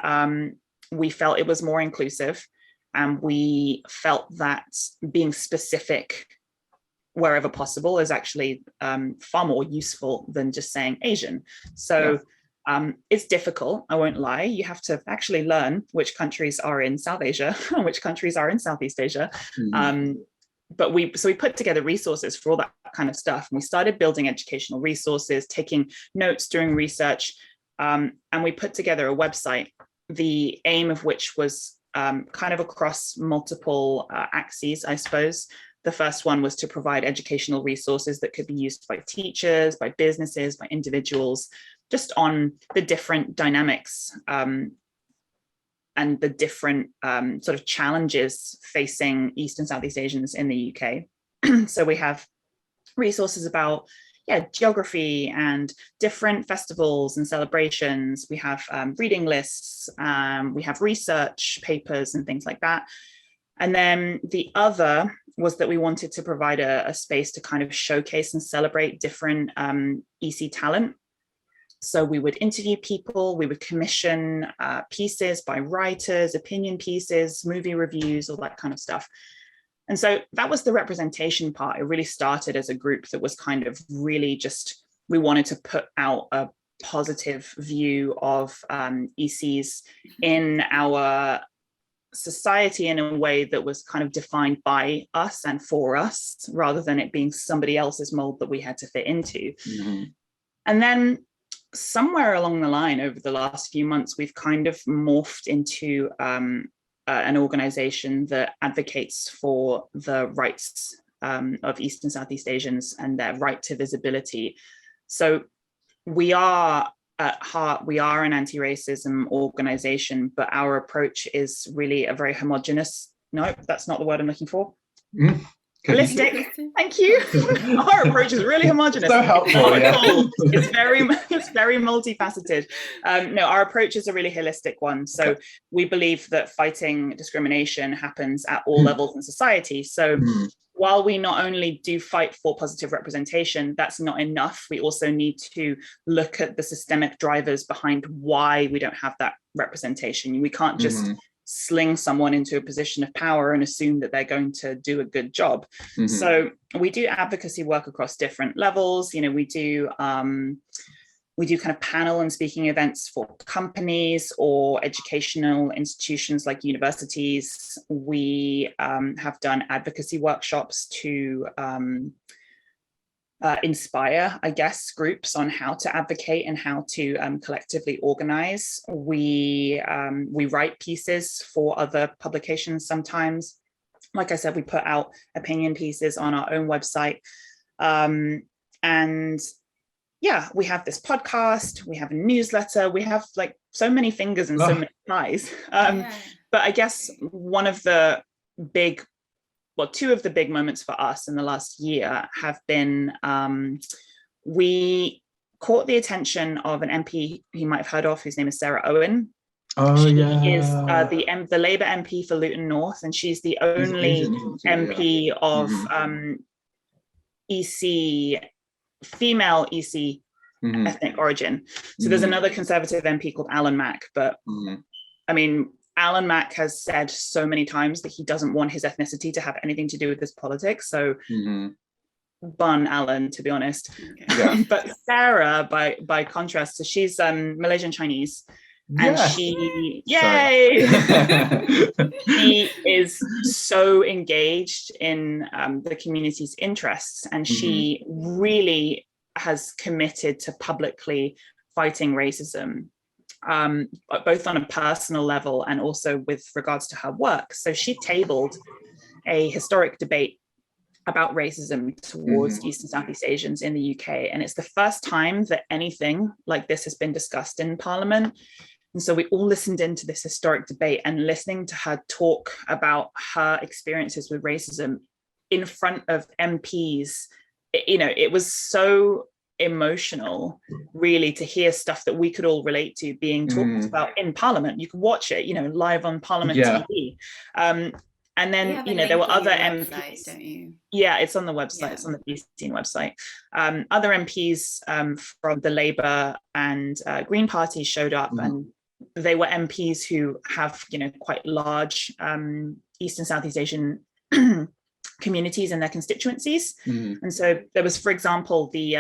we felt it was more inclusive, and we felt that being specific wherever possible is actually far more useful than just saying Asian. So it's difficult, I won't lie. You have to actually learn which countries are in South Asia and which countries are in Southeast Asia. But we put together resources for all that kind of stuff. And we started building educational resources, taking notes, doing research, and we put together a website, the aim of which was kind of across multiple axes, I suppose. The first one was to provide educational resources that could be used by teachers, by businesses, by individuals, just on the different dynamics and the different sort of challenges facing East and Southeast Asians in the UK. So we have resources about geography and different festivals and celebrations. We have reading lists, we have research papers and things like that. And then the other was that we wanted to provide a space to kind of showcase and celebrate different EC talent. So we would interview people, we would commission pieces by writers, opinion pieces, movie reviews, all that kind of stuff. And so that was the representation part. It really started as a group that was kind of really just, we wanted to put out a positive view of ECs in our society in a way that was kind of defined by us and for us, rather than it being somebody else's mold that we had to fit into. And then somewhere along the line over the last few months, we've kind of morphed into an organization that advocates for the rights of East and Southeast Asians and their right to visibility. So we are, at heart, we are an anti-racism organization, but our approach is really a very homogenous, no, that's not the word I'm looking for. Holistic, thank you. Our approach is really homogenous. So helpful, It's very multifaceted. No, our approach is a really holistic one. So we believe that fighting discrimination happens at all levels in society. So while we not only do fight for positive representation, that's not enough. We also need to look at the systemic drivers behind why we don't have that representation. We can't just sling someone into a position of power and assume that they're going to do a good job. So we do advocacy work across different levels. You know, we do kind of panel and speaking events for companies or educational institutions like universities. We have done advocacy workshops to inspire, I guess, groups on how to advocate and how to collectively organize. We write pieces for other publications sometimes. Like I said, we put out opinion pieces on our own website. And yeah, we have this podcast, we have a newsletter, we have like so many fingers and so many pies. But I guess two of the big moments for us in the last year have been, we caught the attention of an MP you might have heard of, whose name is Sarah Owen. She is the Labour MP for Luton North, and she's the only MP of EC, female EC ethnic origin. So there's another Conservative MP called Alan Mack, but I mean, Alan Mack has said so many times that he doesn't want his ethnicity to have anything to do with this politics. So bun Alan, to be honest. But Sarah, by contrast, so she's Malaysian Chinese. And she is so engaged in the community's interests, and she really has committed to publicly fighting racism, both on a personal level and also with regards to her work. So she tabled a historic debate about racism towards East and Southeast Asians in the UK. And it's the first time that anything like this has been discussed in Parliament. And so we all listened into this historic debate, and listening to her talk about her experiences with racism in front of MPs, it was so emotional, really, to hear stuff that we could all relate to being talked about in Parliament. You could watch it, live on Parliament TV. And then, you know, there were other MPs. Don't you? Yeah, it's on the website. It's on the BESEA.N website. Other MPs from the Labour and Green parties showed up, and they were MPs who have, you know, quite large East and Southeast Asian communities in their constituencies. And so there was, for example, the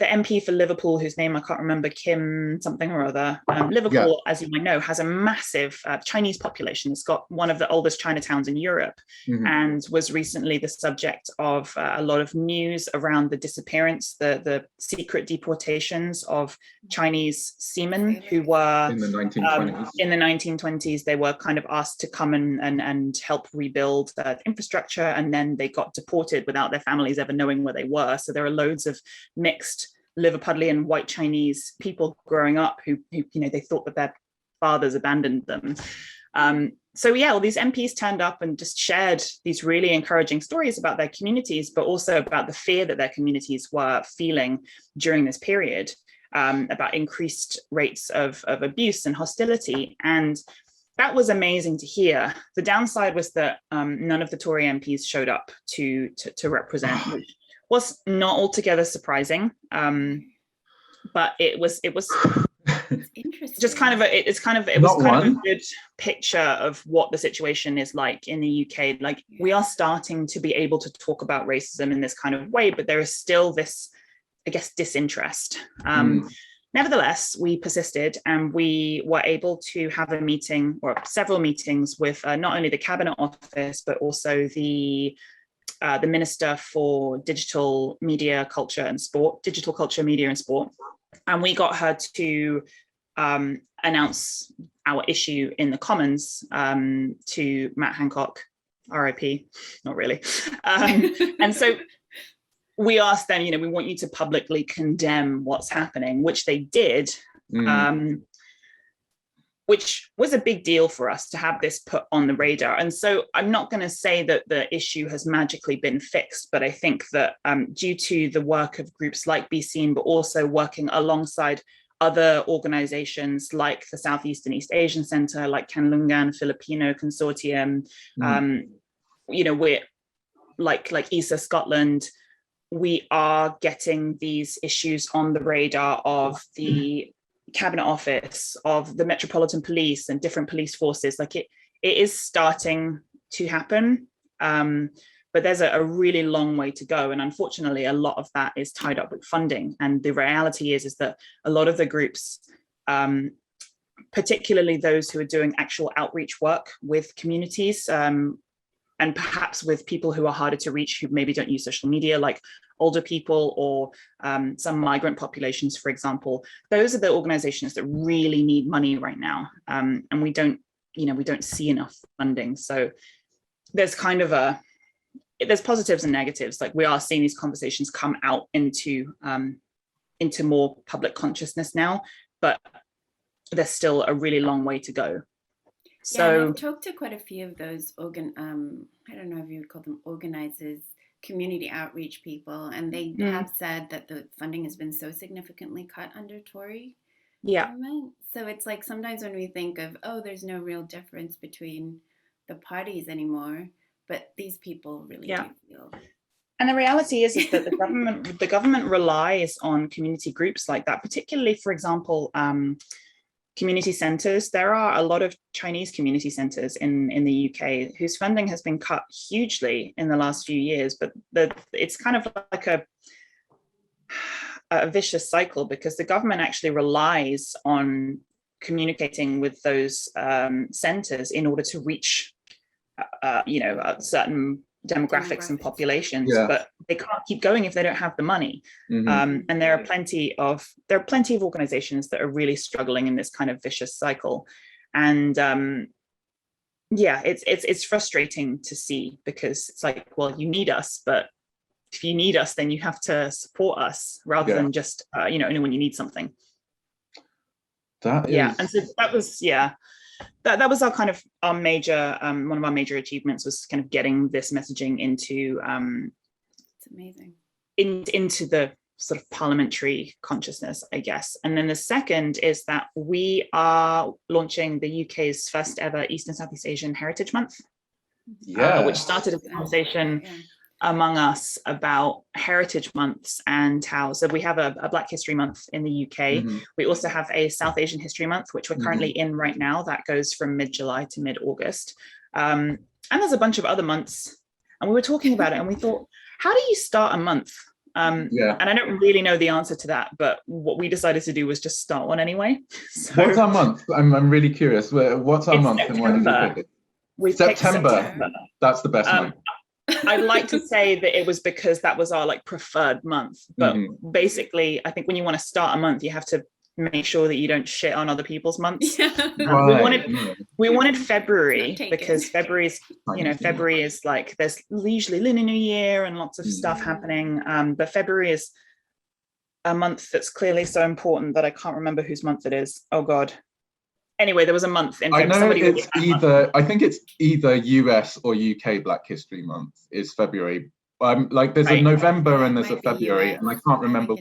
MP for Liverpool, whose name I can't remember, Kim something or other. Liverpool, as you might know, has a massive Chinese population. It's got one of the oldest Chinatowns in Europe, and was recently the subject of a lot of news around the disappearance, the secret deportations of Chinese seamen who were in the 1920s. In the 1920s, they were kind of asked to come and help rebuild the infrastructure, and then they got deported without their families ever knowing where they were. So there are loads of mixed Liverpudlian white Chinese people growing up who you know, they thought that their fathers abandoned them. So yeah, all these MPs turned up and just shared these really encouraging stories about their communities, but also about the fear that their communities were feeling during this period, about increased rates of abuse and hostility. And that was amazing to hear. The downside was that none of the Tory MPs showed up to represent, which was not altogether surprising, but it was interesting. Just kind of it was kind of a good picture of what the situation is like in the UK. Like, we are starting to be able to talk about racism in this kind of way, but there is still this, I guess, disinterest. Nevertheless, we persisted, and we were able to have a meeting, or several meetings, with not only the Cabinet Office, but also the Minister for Digital Media, Culture and Sport, Digital Culture, Media and Sport. And we got her to announce our issue in the Commons to Matt Hancock, RIP, not really. And so we asked them, you know, we want you to publicly condemn what's happening, which they did. Which was a big deal for us to have this put on the radar. And so I'm not going to say that the issue has magically been fixed, but I think that due to the work of groups like BESEA.N, but also working alongside other organizations like the Southeast and East Asian Center, like Kanlungan Filipino Consortium, you know, we're like ESEA Scotland, we are getting these issues on the radar of the Cabinet Office, of the Metropolitan Police and different police forces. Like, it is starting to happen, but there's a really long way to go. And unfortunately, a lot of that is tied up with funding. And the reality is that a lot of the groups, particularly those who are doing actual outreach work with communities, and perhaps with people who are harder to reach, who maybe don't use social media, like older people or some migrant populations, for example. Those are the organizations that really need money right now. And we don't see enough funding. So there's kind of there's positives and negatives. Like, we are seeing these conversations come out into more public consciousness now, but there's still a really long way to go. So I've talked to quite a few of those I don't know if you would call them organizers, community outreach people, and they have said that the funding has been so significantly cut under Tory government. So it's like, sometimes when we think of, there's no real difference between the parties anymore, but these people really do feel. And the reality is that the government relies on community groups like that, particularly, for example, community centres. There are a lot of Chinese community centres in the UK whose funding has been cut hugely in the last few years, but it's kind of like a vicious cycle, because the government actually relies on communicating with those centres in order to reach certain demographics and populations, but they can't keep going if they don't have the money. And there are plenty of organizations that are really struggling in this kind of vicious cycle. And it's frustrating to see, because it's like, well, you need us, but if you need us, then you have to support us rather than just only when you need something. And so that was that was our major one of our major achievements, was kind of getting this messaging into it's amazing, into the sort of parliamentary consciousness, I guess. And then the second is that we are launching the UK's first ever East and Southeast Asian Heritage Month, which started a conversation among us about heritage months and how, so we have a Black History Month in the UK. We also have a South Asian History Month, which we're currently in right now. That goes from mid-July to mid-August. And there's a bunch of other months. And we were talking about it and we thought, how do you start a month? And I don't really know the answer to that, but what we decided to do was just start one anyway. So, what's our month? I'm really curious. What's our month September. And why did we pick it? September. That's the best month. I'd like to say that it was because that was our like preferred month, but basically I think when you want to start a month, you have to make sure that you don't shit on other people's months. We wanted February because February is, you know, February is like, there's usually Lunar New Year and lots of stuff happening, but February is a month that's clearly so important that I can't remember whose month it is. Oh God. Anyway, there was a month in February. I think it's either US or UK Black History Month is February. Like there's a November and there's a February, and I can't remember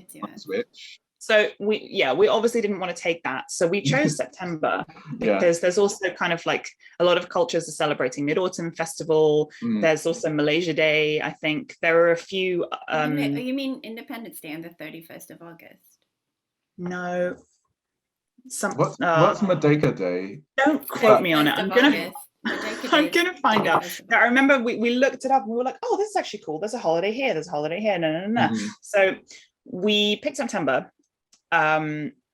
which. So we obviously didn't want to take that. So we chose September because there's also kind of like a lot of cultures are celebrating Mid-Autumn Festival. There's also Malaysia Day. I think there are a few. You mean Independence Day on the 31st of August? No. What's Merdeka Day? Don't quote me on it. I'm gonna find out. I remember we looked it up and we were like, oh, this is actually cool. There's a holiday here. There's a holiday here. No. So we picked September.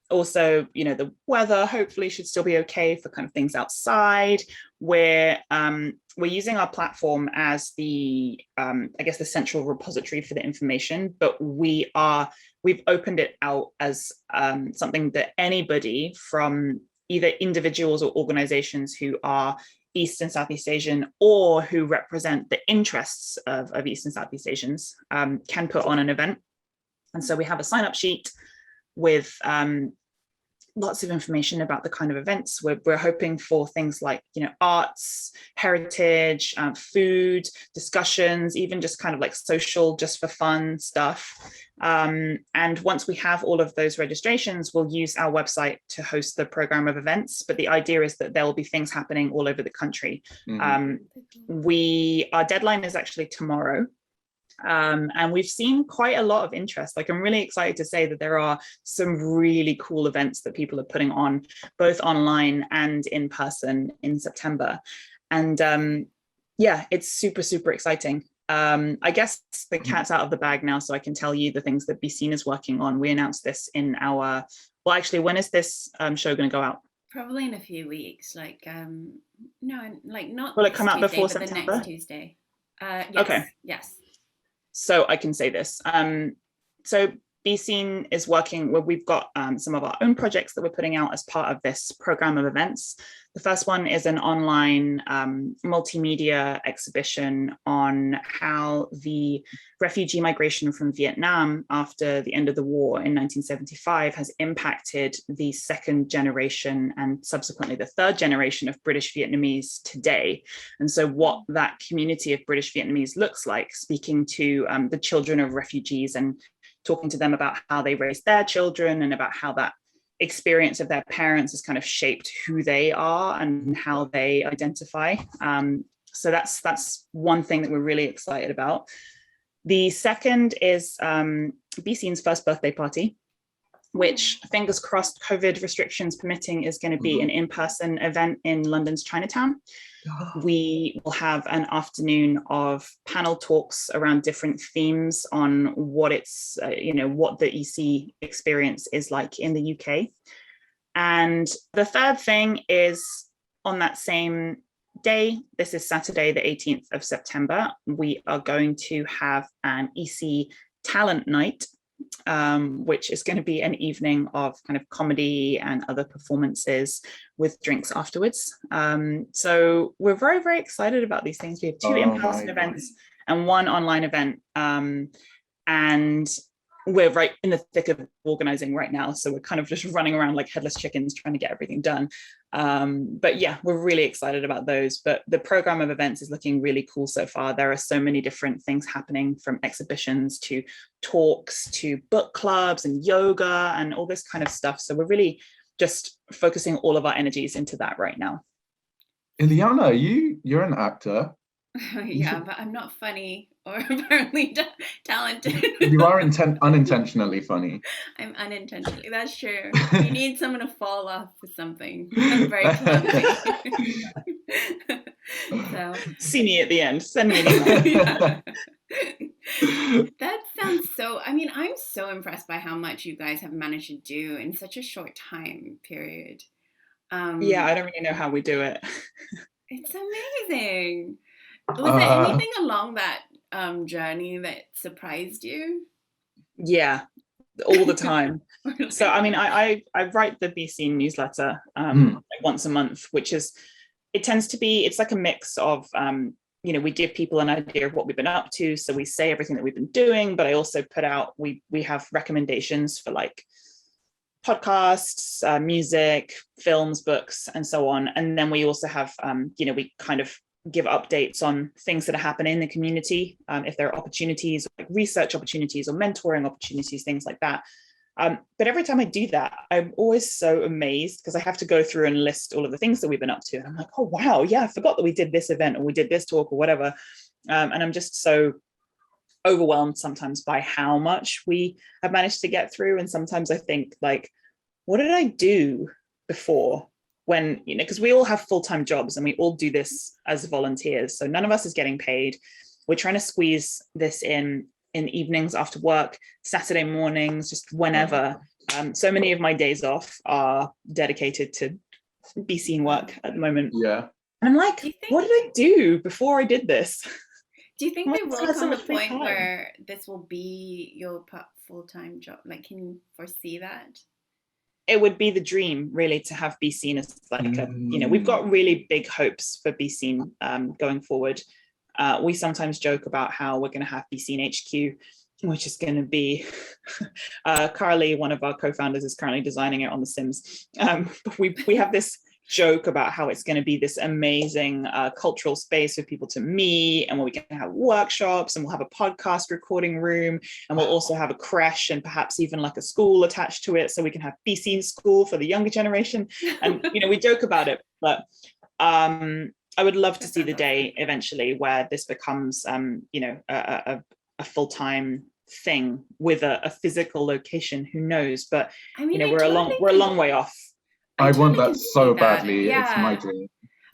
Also, you know, the weather hopefully should still be okay for kind of things outside. We're using our platform as the I guess the central repository for the information, but we've opened it out as something that anybody from either individuals or organizations who are East and Southeast Asian or who represent the interests of East and Southeast Asians can put on an event. And so we have a sign-up sheet with lots of information about the kind of events. We're hoping for things like, you know, arts, heritage, food, discussions, even just kind of like social, just for fun stuff. And once we have all of those registrations, we'll use our website to host the program of events. But the idea is that there will be things happening all over the country. Our deadline is actually tomorrow. And we've seen quite a lot of interest. Like, I'm really excited to say that there are some really cool events that people are putting on, both online and in person in September. And it's super, super exciting. I guess the cat's out of the bag now, so I can tell you the things that BESEA.N is working on. We announced this in our, well, actually, when is this show going to go out? Probably in a few weeks. Like, no, like not. Will it come out Tuesday, before but September? The next Tuesday. Yes, okay. Yes. So I can say this. So BESEA.N is working where we've got some of our own projects that we're putting out as part of this program of events. The first one is an online multimedia exhibition on how the refugee migration from Vietnam after the end of the war in 1975 has impacted the second generation and subsequently the third generation of British Vietnamese today. And so what that community of British Vietnamese looks like, speaking to the children of refugees and talking to them about how they raised their children and about how that experience of their parents has kind of shaped who they are and how they identify. So that's one thing that we're really excited about. The second is BESEA.N's first birthday party, which, fingers crossed, COVID restrictions permitting, is going to be an in-person event in London's Chinatown. We will have an afternoon of panel talks around different themes on what it's, what the EC experience is like in the UK. And the third thing is on that same day, this is Saturday, the 18th of September, we are going to have an EC talent night, which is going to be an evening of kind of comedy and other performances with drinks afterwards. So we're very, very excited about these things. We have two in-person events and one online event. And we're right in the thick of organizing right now. So we're kind of just running around like headless chickens trying to get everything done. But yeah, we're really excited about those. But the program of events is looking really cool so far. There are so many different things happening, from exhibitions to talks to book clubs and yoga and all this kind of stuff. So we're really just focusing all of our energies into that right now. Ileana, you're an actor. Yeah, but I'm not funny or apparently talented. You are unintentionally funny. I'm unintentionally, that's true. You need someone to fall off with something. I'm very clumsy. So see me at the end, send me an email. Yeah. That sounds so, I mean, I'm so impressed by how much you guys have managed to do in such a short time period. Yeah, I don't really know how we do it. It's amazing. Was there anything along that journey that surprised you? Yeah, all the time. Really? So I mean, I write the BESEA.N newsletter once a month, which is, it tends to be, it's like a mix of you know, we give people an idea of what we've been up to, so we say everything that we've been doing, but I also put out, we have recommendations for like podcasts, music, films, books, and so on. And then we also have you know, we kind of give updates on things that are happening in the community, if there are opportunities, like research opportunities or mentoring opportunities, things like that. But every time I do that, I'm always so amazed, because I have to go through and list all of the things that we've been up to. And I'm like, oh, wow, yeah, I forgot that we did this event or we did this talk or whatever. And I'm just so overwhelmed sometimes by how much we have managed to get through. And sometimes I think, like, what did I do before? When, you know, because we all have full-time jobs and we all do this as volunteers. So none of us is getting paid. We're trying to squeeze this in evenings after work, Saturday mornings, just whenever. So many of my days off are dedicated to BESEA.N work at the moment. Yeah. And I'm like, what did I do before I did this? Do you think there will come a point where this will be your full-time job? Like, can you foresee that? It would be the dream, really, to have BESEA.N as like a, you know, we've got really big hopes for BESEA.N going forward. We sometimes joke about how we're going to have BESEA.N HQ, which is going to be, Carly, one of our co-founders, is currently designing it on The Sims. But we have this joke about how it's going to be this amazing cultural space for people to meet, and where we can have workshops, and we'll have a podcast recording room, and we'll also have a creche and perhaps even like a school attached to it, so we can have BESEA.N school for the younger generation. And you know, we joke about it, but I would love to see the day eventually where this becomes you know, a full-time thing with a physical location. Who knows? But I mean, you know, we're a long way off. I want that so badly. Yeah. It's my dream.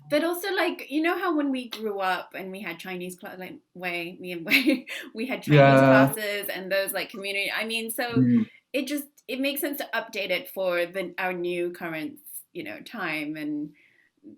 But also, like, you know how when we grew up and we had Chinese class, like me and Wei, we had Chinese classes and those like community. I mean, so it makes sense to update it for our new current, you know, time, and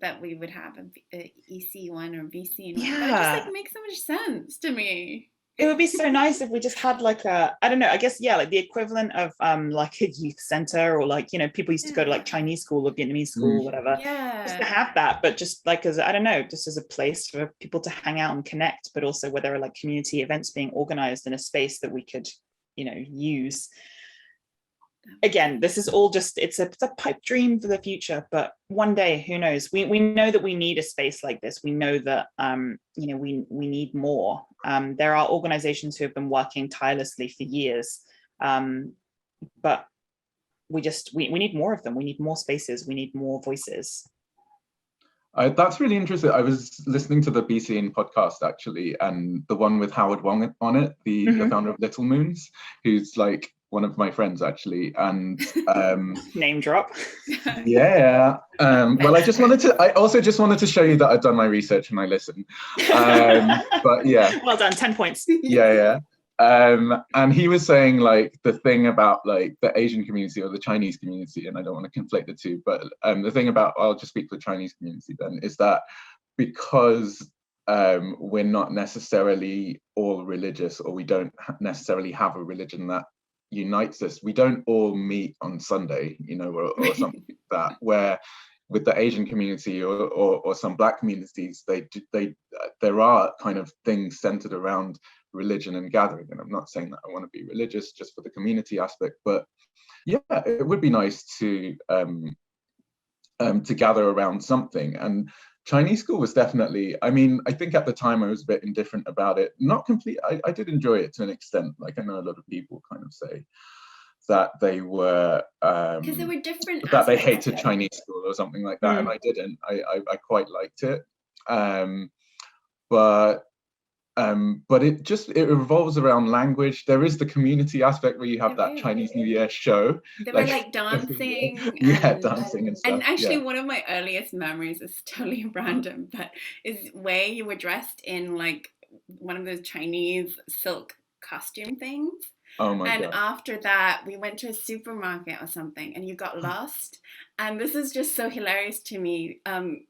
that we would have a EC1 or BESEA.N. Yeah, that just like makes so much sense to me. It would be so nice if we just had like a, I don't know, I guess, yeah, like the equivalent of like a youth center, or like, you know, people used to go to like Chinese school or Vietnamese school or whatever. Yeah. Just to have that, but just like as, I don't know, just as a place for people to hang out and connect, but also where there are like community events being organized in a space that we could, you know, use. Again, this is all just, it's a pipe dream for the future, but one day, who knows? We know that we need a space like this. We know that, you know, we need more. There are organizations who have been working tirelessly for years, but we need more of them. We need more spaces. We need more voices. That's really interesting. I was listening to the BESEA.N podcast actually, and the one with Howard Wong on it, the founder of Little Moons, who's like one of my friends actually, and name drop. Yeah. Well, I also just wanted to show you that I've done my research and I listen. But yeah. Well done, 10 points. Yeah. And he was saying like the thing about like the Asian community or the Chinese community, and I don't want to conflate the two, but the thing about, I'll just speak for the Chinese community then, is that because we're not necessarily all religious, or we don't necessarily have a religion that unites us, we don't all meet on Sunday, you know, or something like that, where with the Asian community or some Black communities, there are kind of things centered around religion and gathering. And I'm not saying that I want to be religious just for the community aspect, but yeah, it would be nice to gather around something. And Chinese school was definitely, I mean, I think at the time I was a bit indifferent about it. Not complete, I did enjoy it to an extent. Like I know a lot of people kind of say that they were because there were different that they hated Chinese school or something like that, and I didn't. I quite liked it, but it revolves around language. There is the community aspect where you have that Chinese New Year show. There were like dancing. Dancing and stuff. And actually, one of my earliest memories is totally random, but is Wei, you were dressed in like one of those Chinese silk costume things. Oh my God. God. After that, we went to a supermarket or something and you got lost. And this is just so hilarious to me.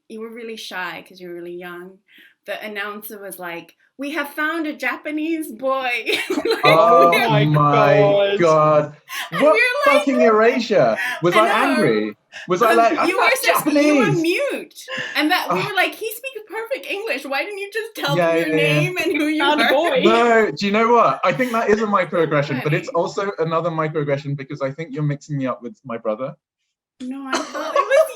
You were really shy because you were really young. The announcer was like, "We have found a Japanese boy." Like, oh my God. What fucking like, erasure? Was I angry? Was I like, you were Japanese? You were mute. And that we were like, he speaks perfect English. Why didn't you just tell them your name and who you are? Boy. No, do you know what? I think that is a microaggression, but it's also another microaggression because I think you're mixing me up with my brother. No, I thought it was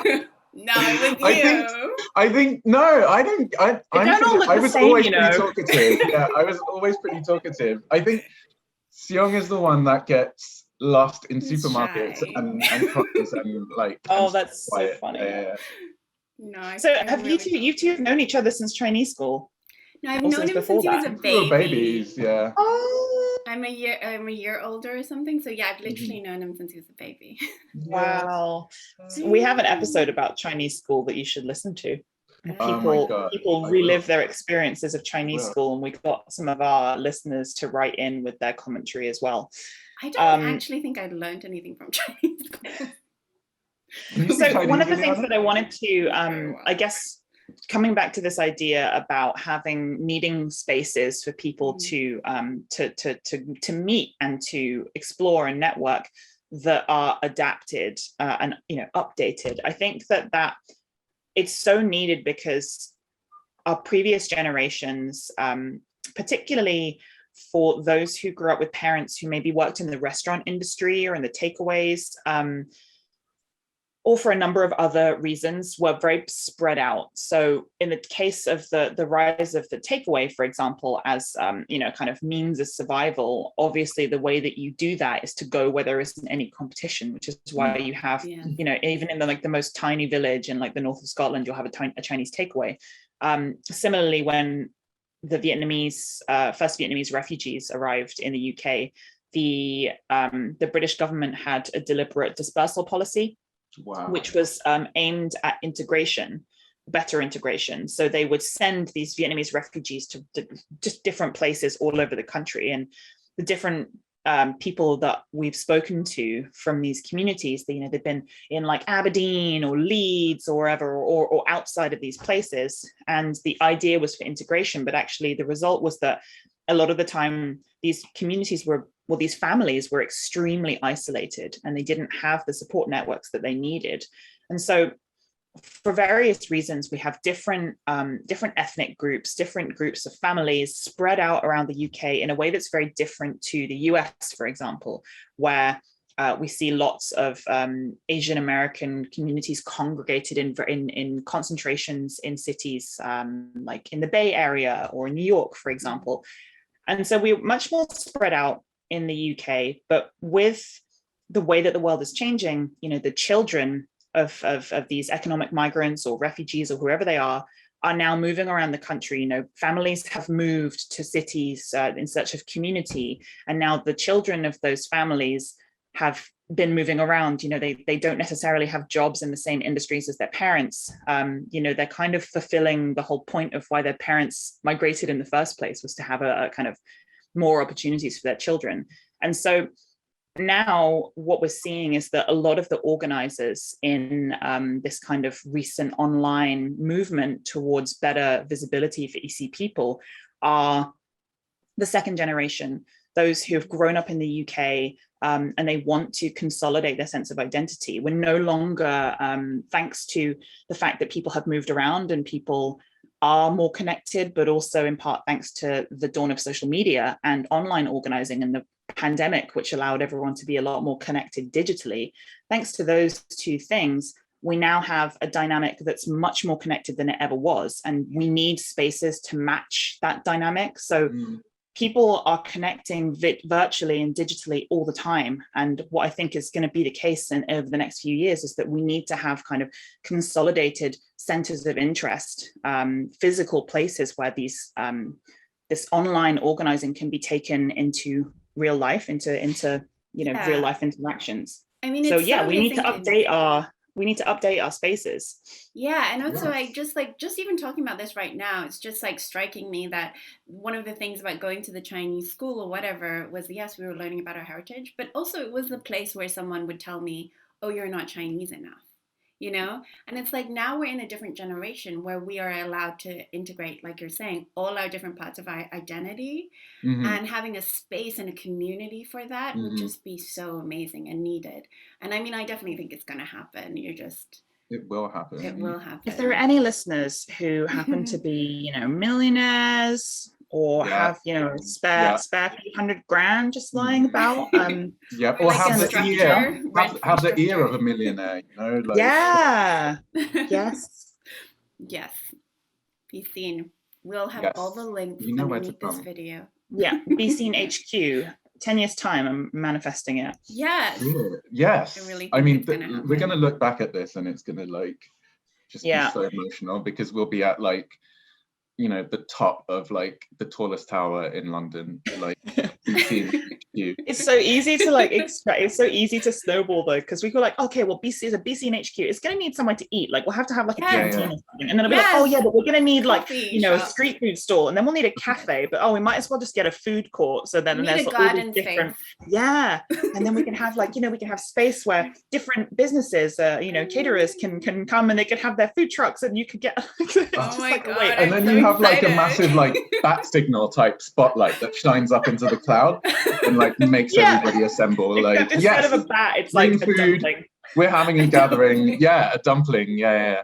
you. No, it was you. I think no, I don't. I was always pretty talkative. Yeah, I was always pretty talkative. I think Seong is the one that gets lost in supermarkets and crosses and like. Oh, that's so funny. Yeah. No. So have you two have known each other since Chinese school? No, I've known him since he was a baby. We were babies, yeah. Oh. I'm a year older or something. So yeah, I've literally known him since he was a baby. Wow. We have an episode about Chinese school that you should listen to. People relive their experiences of Chinese school, and we got some of our listeners to write in with their commentary as well. I don't actually think I learned anything from Chinese school. So one of the things that I wanted to, I guess, coming back to this idea about having meeting spaces for people to meet and to explore and network that are adapted and updated. I think that it's so needed because our previous generations, particularly for those who grew up with parents who maybe worked in the restaurant industry or in the takeaways, or for a number of other reasons, were very spread out. So in the case of the rise of the takeaway, for example, as kind of means of survival, obviously the way that you do that is to go where there isn't any competition, which is why you have, even in the most tiny village in like the north of Scotland, you'll have a Chinese takeaway. Similarly, when the first Vietnamese refugees arrived in the UK, the British government had a deliberate dispersal policy. Wow. Which was aimed at better integration. So they would send these Vietnamese refugees to just different places all over the country. And the different people that we've spoken to from these communities, they've been in like Aberdeen or Leeds or wherever, or outside of these places. And the idea was for integration, but actually the result was that a lot of the time these communities these families were extremely isolated and they didn't have the support networks that they needed. And so for various reasons, we have different ethnic groups, different groups of families spread out around the UK in a way that's very different to the US, for example, where we see lots of Asian American communities congregated in concentrations in cities like in the Bay Area or New York, for example. And so we're much more spread out in the UK, but with the way that the world is changing, the children of these economic migrants or refugees or whoever they are now moving around the country. Families have moved to cities in search of community, and now the children of those families have been moving around. They don't necessarily have jobs in the same industries as their parents. They're kind of fulfilling the whole point of why their parents migrated in the first place, was to have a kind of more opportunities for their children. And so now what we're seeing is that a lot of the organizers in this kind of recent online movement towards better visibility for EC people are the second generation, those who have grown up in the UK and they want to consolidate their sense of identity. We're no longer, thanks to the fact that people have moved around and people are more connected, but also in part thanks to the dawn of social media and online organizing and the pandemic, which allowed everyone to be a lot more connected digitally. Thanks to those two things, we now have a dynamic that's much more connected than it ever was. And we need spaces to match that dynamic. So people are connecting virtually and digitally all the time. And what I think is going to be the case over the next few years is that we need to have kind of consolidated centers of interest, physical places where these this online organizing can be taken into real life, into real life interactions. I mean, so yeah, we need to update our spaces. Yeah, and also I just even talking about this right now, it's just like striking me that one of the things about going to the Chinese school or whatever was, yes, we were learning about our heritage, but also it was the place where someone would tell me, oh, you're not Chinese enough. And it's like now we're in a different generation where we are allowed to integrate, like you're saying, all our different parts of our identity, and having a space and a community for that would just be so amazing and needed. And I mean, I definitely think it's going to happen. It will happen. It will happen. If there are any listeners who happen to be, millionaires or have, spare few $100,000 just lying about, or like have the ear of a millionaire, yes. Yes, be seen. We'll have all the links underneath this video. Yeah, be seen HQ. 10 years time, I'm manifesting it. Yes. Yes. I mean, we're going to look back at this and it's going to just be so emotional, because we'll be at the top of the tallest tower in London, It's so easy to extract. It's so easy to snowball though, because we go okay, well, BC is a BC and HQ. It's going to need somewhere to eat. We'll have to have a canteen or something, and then it'll be oh yeah, but we're going to need a street food stall, and then we'll need a cafe. But we might as well just get a food court. So then there's all these different and then we can have we can have space where different businesses, caterers can come and they can have their food trucks, and you could get oh my god, and then you have a massive bat signal type spotlight that shines up into the cloud and makes everybody assemble. Instead of a bat, it's like a dumpling. We're having a gathering. A dumpling. Yeah.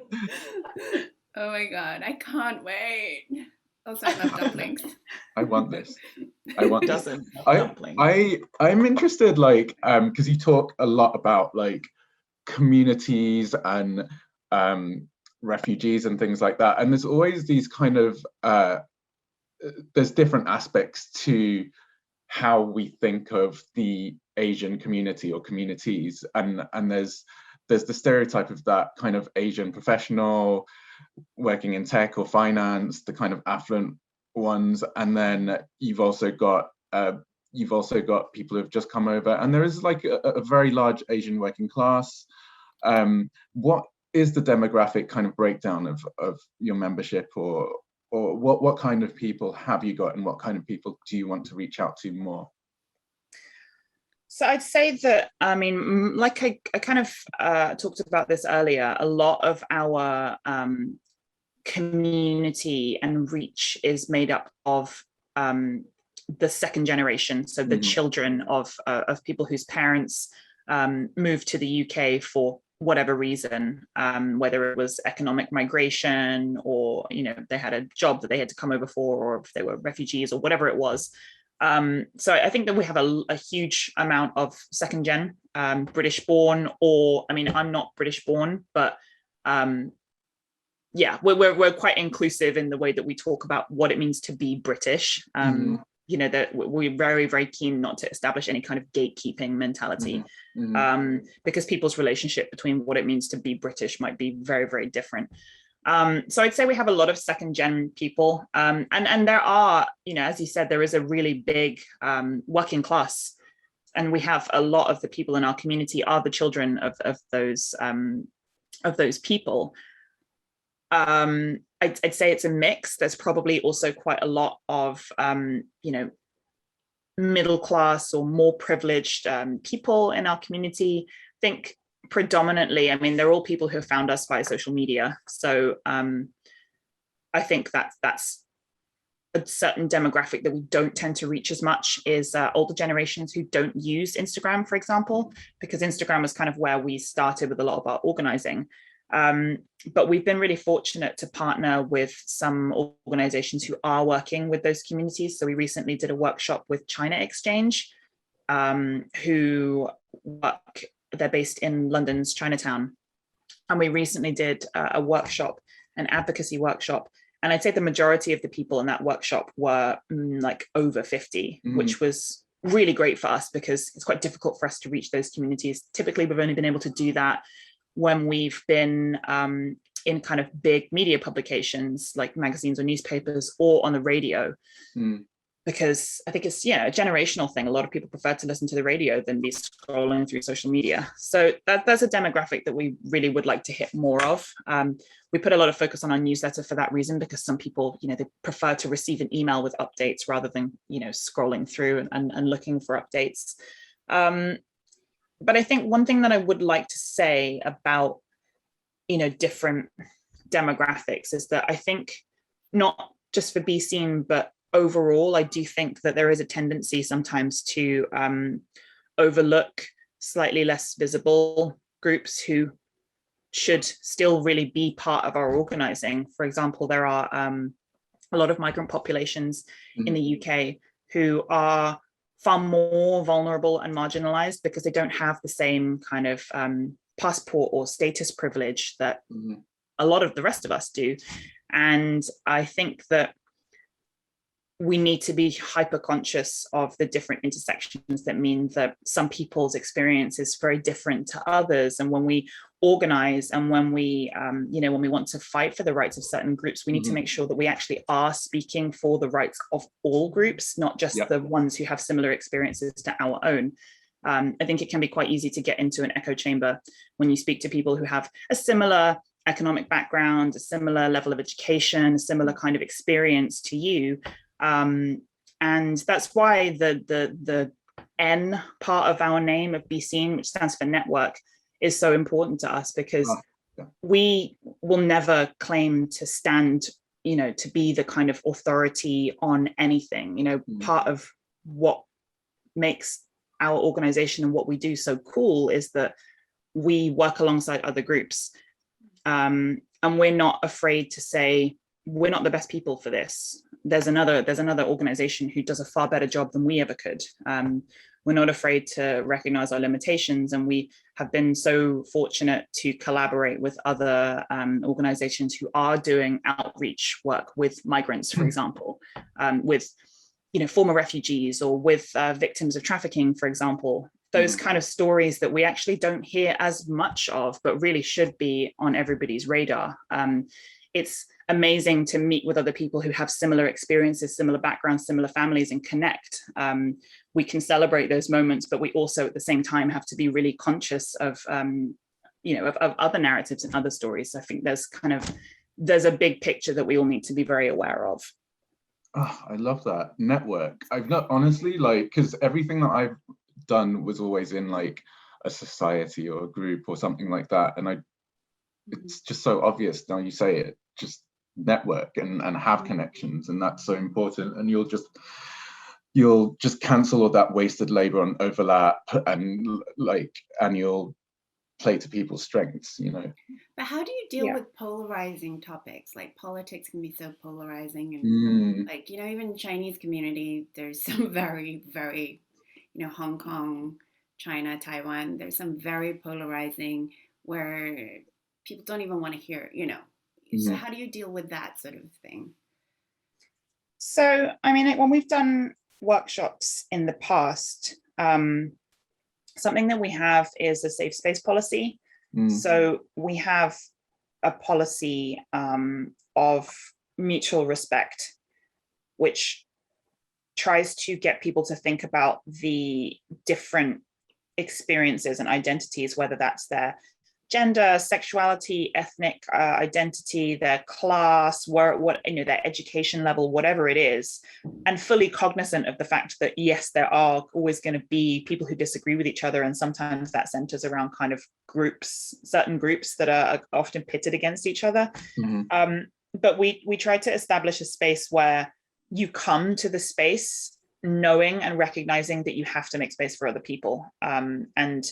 Oh my god, I can't wait. Also, I love dumplings. I want this. I'm interested, because you talk a lot about communities and refugees and things like that, and there's always these kind of there's different aspects to how we think of the Asian community or communities, and there's the stereotype of that kind of Asian professional working in tech or finance, the kind of affluent ones, and then you've also got people who've just come over, and there is a very large Asian working class. What is the demographic kind of breakdown of your membership, or what kind of people have you got, and what kind of people do you want to reach out to more? So I'd say that, I mean, I kind of talked about this earlier, a lot of our community and reach is made up of the second generation, so the children of people whose parents moved to the UK for whatever reason, whether it was economic migration, or they had a job that they had to come over for, or if they were refugees or whatever it was. So I think that we have a huge amount of second gen British born, or I'm not British born, but we're quite inclusive in the way that we talk about what it means to be British. That we're very, very keen not to establish any kind of gatekeeping mentality, because people's relationship between what it means to be British might be very, very different. So I'd say we have a lot of second gen people, and there are, as you said, there is a really big working class, and we have a lot of the people in our community are the children of those people. I'd say it's a mix. There's probably also quite a lot of, middle class or more privileged people in our community. I think predominantly, they're all people who have found us via social media. So I think that's a certain demographic that we don't tend to reach as much, is older generations who don't use Instagram, for example, because Instagram was kind of where we started with a lot of our organizing. But we've been really fortunate to partner with some organizations who are working with those communities. So we recently did a workshop with China Exchange, who work, they're based in London's Chinatown. And we recently did a workshop, an advocacy workshop. And I'd say the majority of the people in that workshop were like over 50, which was really great for us because it's quite difficult for us to reach those communities. Typically, we've only been able to do that when we've been in kind of big media publications like magazines or newspapers or on the radio. Because I think it's, a generational thing. A lot of people prefer to listen to the radio than be scrolling through social media. So that's a demographic that we really would like to hit more of. We put a lot of focus on our newsletter for that reason, because some people, they prefer to receive an email with updates rather than, scrolling through and looking for updates. But I think one thing that I would like to say about, different demographics is that I think not just for BESEA.N, but overall, I do think that there is a tendency sometimes to overlook slightly less visible groups who should still really be part of our organizing. For example, there are a lot of migrant populations in the UK who are far more vulnerable and marginalized because they don't have the same kind of passport or status privilege that a lot of the rest of us do. And I think that we need to be hyper conscious of the different intersections that mean that some people's experience is very different to others. And when we organize and when we, when we want to fight for the rights of certain groups, we need to make sure that we actually are speaking for the rights of all groups, not just the ones who have similar experiences to our own. I think it can be quite easy to get into an echo chamber when you speak to people who have a similar economic background, a similar level of education, a similar kind of experience to you. And that's why the N part of our name of BESEA.N, which stands for network, is so important to us, because we will never claim to stand, to be the kind of authority on anything. Part of what makes our organization and what we do so cool is that we work alongside other groups. And we're not afraid to say, we're not the best people for this. There's another organization who does a far better job than we ever could. We're not afraid to recognize our limitations, and we have been so fortunate to collaborate with other organizations who are doing outreach work with migrants, for example, with former refugees or with victims of trafficking, for example. Those kind of stories that we actually don't hear as much of, but really should be on everybody's radar. It's amazing to meet with other people who have similar experiences, similar backgrounds, similar families, and connect. We can celebrate those moments, but we also at the same time have to be really conscious of, of other narratives and other stories. So I think there's a big picture that we all need to be very aware of. Oh, I love that network. I've not honestly, because everything that I've done was always in like a society or a group or something like that, and it's just so obvious now you say it. Just network and have connections, and that's so important. And you'll just cancel all that wasted labor on overlap, and you'll play to people's strengths. But how do you deal with polarizing topics? Like politics can be so polarizing, and even Chinese community, there's some very, very, Hong Kong, China, Taiwan, there's some very polarizing where people don't even want to hear, So how do you deal with that sort of thing? So, when we've done workshops in the past, something that we have is a safe space policy. So we have a policy of mutual respect, which tries to get people to think about the different experiences and identities, whether that's their gender, sexuality, ethnic identity, their class, their education level, whatever it is, and fully cognizant of the fact that, yes, there are always going to be people who disagree with each other. And sometimes that centers around kind of certain groups that are often pitted against each other. But we try to establish a space where you come to the space knowing and recognizing that you have to make space for other people. And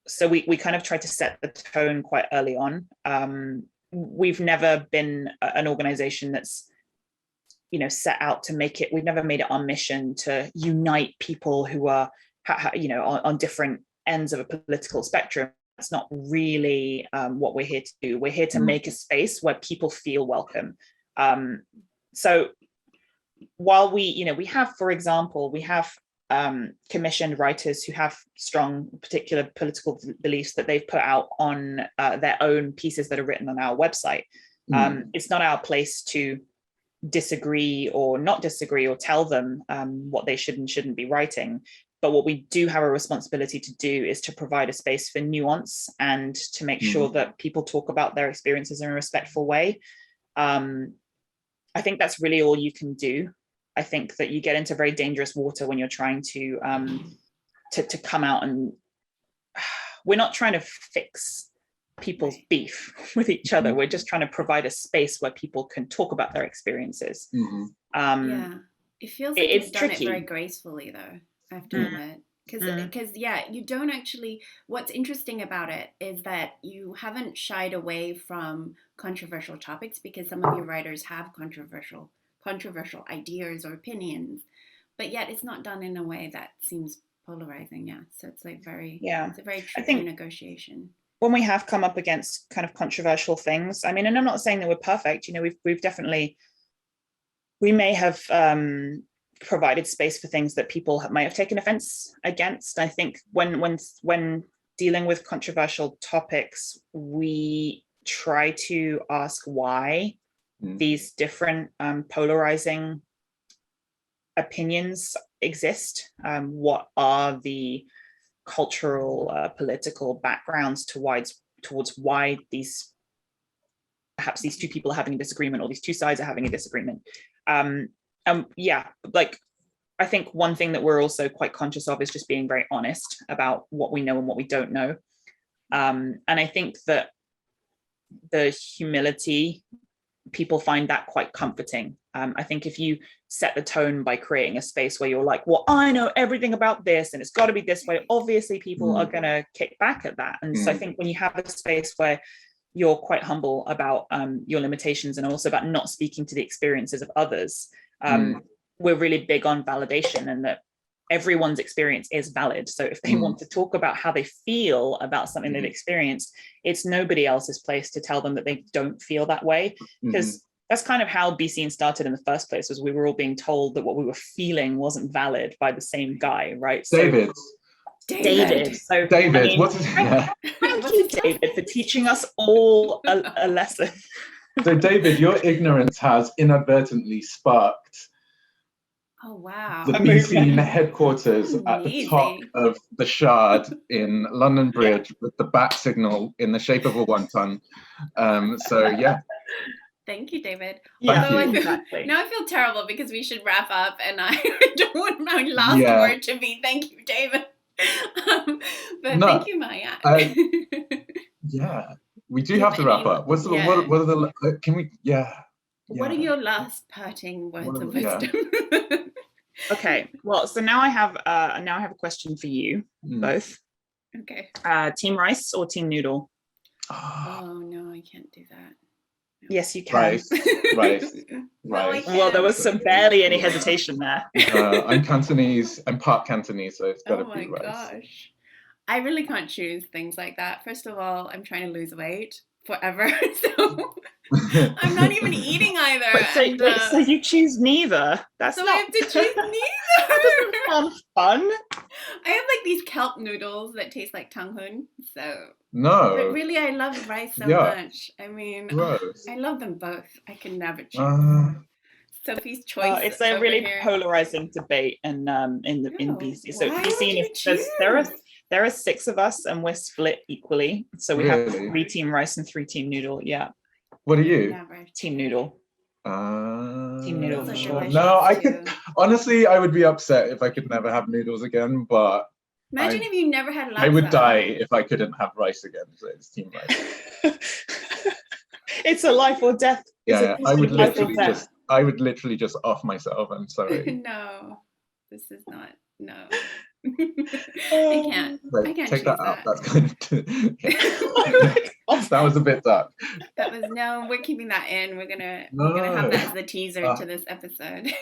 so we kind of tried to set the tone quite early on. We've never been an organization that's, you know, set out to make it, we've never made it our mission to unite people who are, you know, on different ends of a political spectrum. That's not really what we're here to do. We're here to make a space where people feel welcome. So while we, you know, we have, for example, we have commissioned writers who have strong particular political beliefs that they've put out on their own pieces that are written on our website. It's not our place to disagree or not disagree or tell them what they should and shouldn't be writing. But what we do have a responsibility to do is to provide a space for nuance and to make sure that people talk about their experiences in a respectful way. I think that's really all you can do. I think that you get into very dangerous water when you're trying to come out and, we're not trying to fix people's beef with each other. We're just trying to provide a space where people can talk about their experiences. Yeah, it feels like it's you've done tricky. it very gracefully, though, I have to admit. Because yeah, you don't actually, what's interesting about it is that you haven't shied away from controversial topics, because some of your writers have controversial ideas or opinions, but yet it's not done in a way that seems polarizing. Yeah, so it's like it's a very tricky negotiation. When we have come up against kind of controversial things, I mean, and I'm not saying that we're perfect, you know, we've definitely, we may have provided space for things that people might have taken offense against. I think when dealing with controversial topics, we try to ask why these different polarizing opinions exist. What are the cultural, political backgrounds towards why perhaps these two people are having a disagreement, or these two sides are having a disagreement. Yeah, like, I think one thing that we're also quite conscious of is just being very honest about what we know and what we don't know. And I think that the humility, people find that quite comforting. I think if you set the tone by creating a space where you're like, well, I know everything about this and it's got to be this way, obviously people are going to kick back at that. And so I think when you have a space where you're quite humble about your limitations and also about not speaking to the experiences of others, we're really big on validation, and that everyone's experience is valid. So if they want to talk about how they feel about something they've experienced, it's nobody else's place to tell them that they don't feel that way, because that's kind of how BESEA.N started in the first place, was we were all being told that what we were feeling wasn't valid by the same guy, right? So, David. So, David, I mean, what's his name? Thank you, David, for teaching us all a lesson. So, David, your ignorance has inadvertently sparked the BESEA.N headquarters at the top of the Shard in London Bridge with the bat signal in the shape of a wonton. So, yeah. Thank you, David. Yeah, now I feel terrible because we should wrap up, and I don't want my last word to be thank you, David. Thank you, Maya. Yeah, we do have to wrap up. What are the? Can we? Yeah. What are your last parting words of wisdom? Okay. Well, so now I have a question for you both. Okay. Team rice or team noodle? Oh no, I can't do that. Yes, you can. Rice. Well, there was barely any hesitation there. I'm Cantonese. I'm part Cantonese, so it's got to be rice. Oh my gosh. I really can't choose things like that. First of all, I'm trying to lose weight forever, so I'm not even eating either. So you choose neither. I have to choose neither. That doesn't sound fun. I have like these kelp noodles that taste like tanghun. So no, but really, I love rice so much. I mean, I love them both. I can never choose. Sophie's choice. It's a really polarizing debate, and in BESEA. So BESEA.N, there are 6 of us, and we're split equally. So we have 3 team rice and 3 team noodle. Yeah. What are you? Team noodle. Team noodle for sure. No, I could honestly, I would be upset if I could never have noodles again. But imagine if you never had laksa. I would die if I couldn't have rice again. So it's team rice. It's a life or death. Yeah, I would literally just off myself. I'm sorry. No, this is not. No. I can't. Wait, I can't take choose that out. that. That's kind of that was a bit dark. That was no. We're keeping that in. We're gonna have that as the teaser to this episode.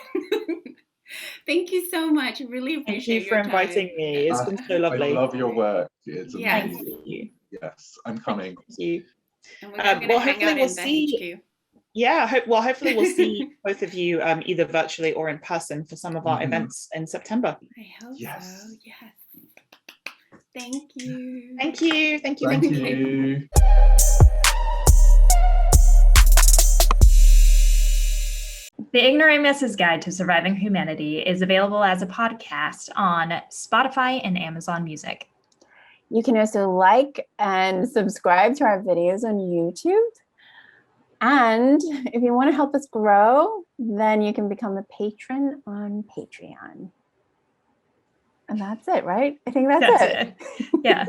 Thank you so much. I really appreciate your time. Thank you for inviting me. It's been so lovely. I love your work. It's amazing. Thank you. Yes, I'm coming. Thank you. And we're gonna hang out in the HQ. Yeah, hopefully we'll see both of you either virtually or in person for some of our events in September. I hope so. Yes. Thank you. Thank you. Thank you. The Ignoramus's Guide to Surviving Humanity is available as a podcast on Spotify and Amazon Music. You can also like and subscribe to our videos on YouTube. And if you want to help us grow, then you can become a patron on Patreon. And that's it, right? I think that's it. Yeah.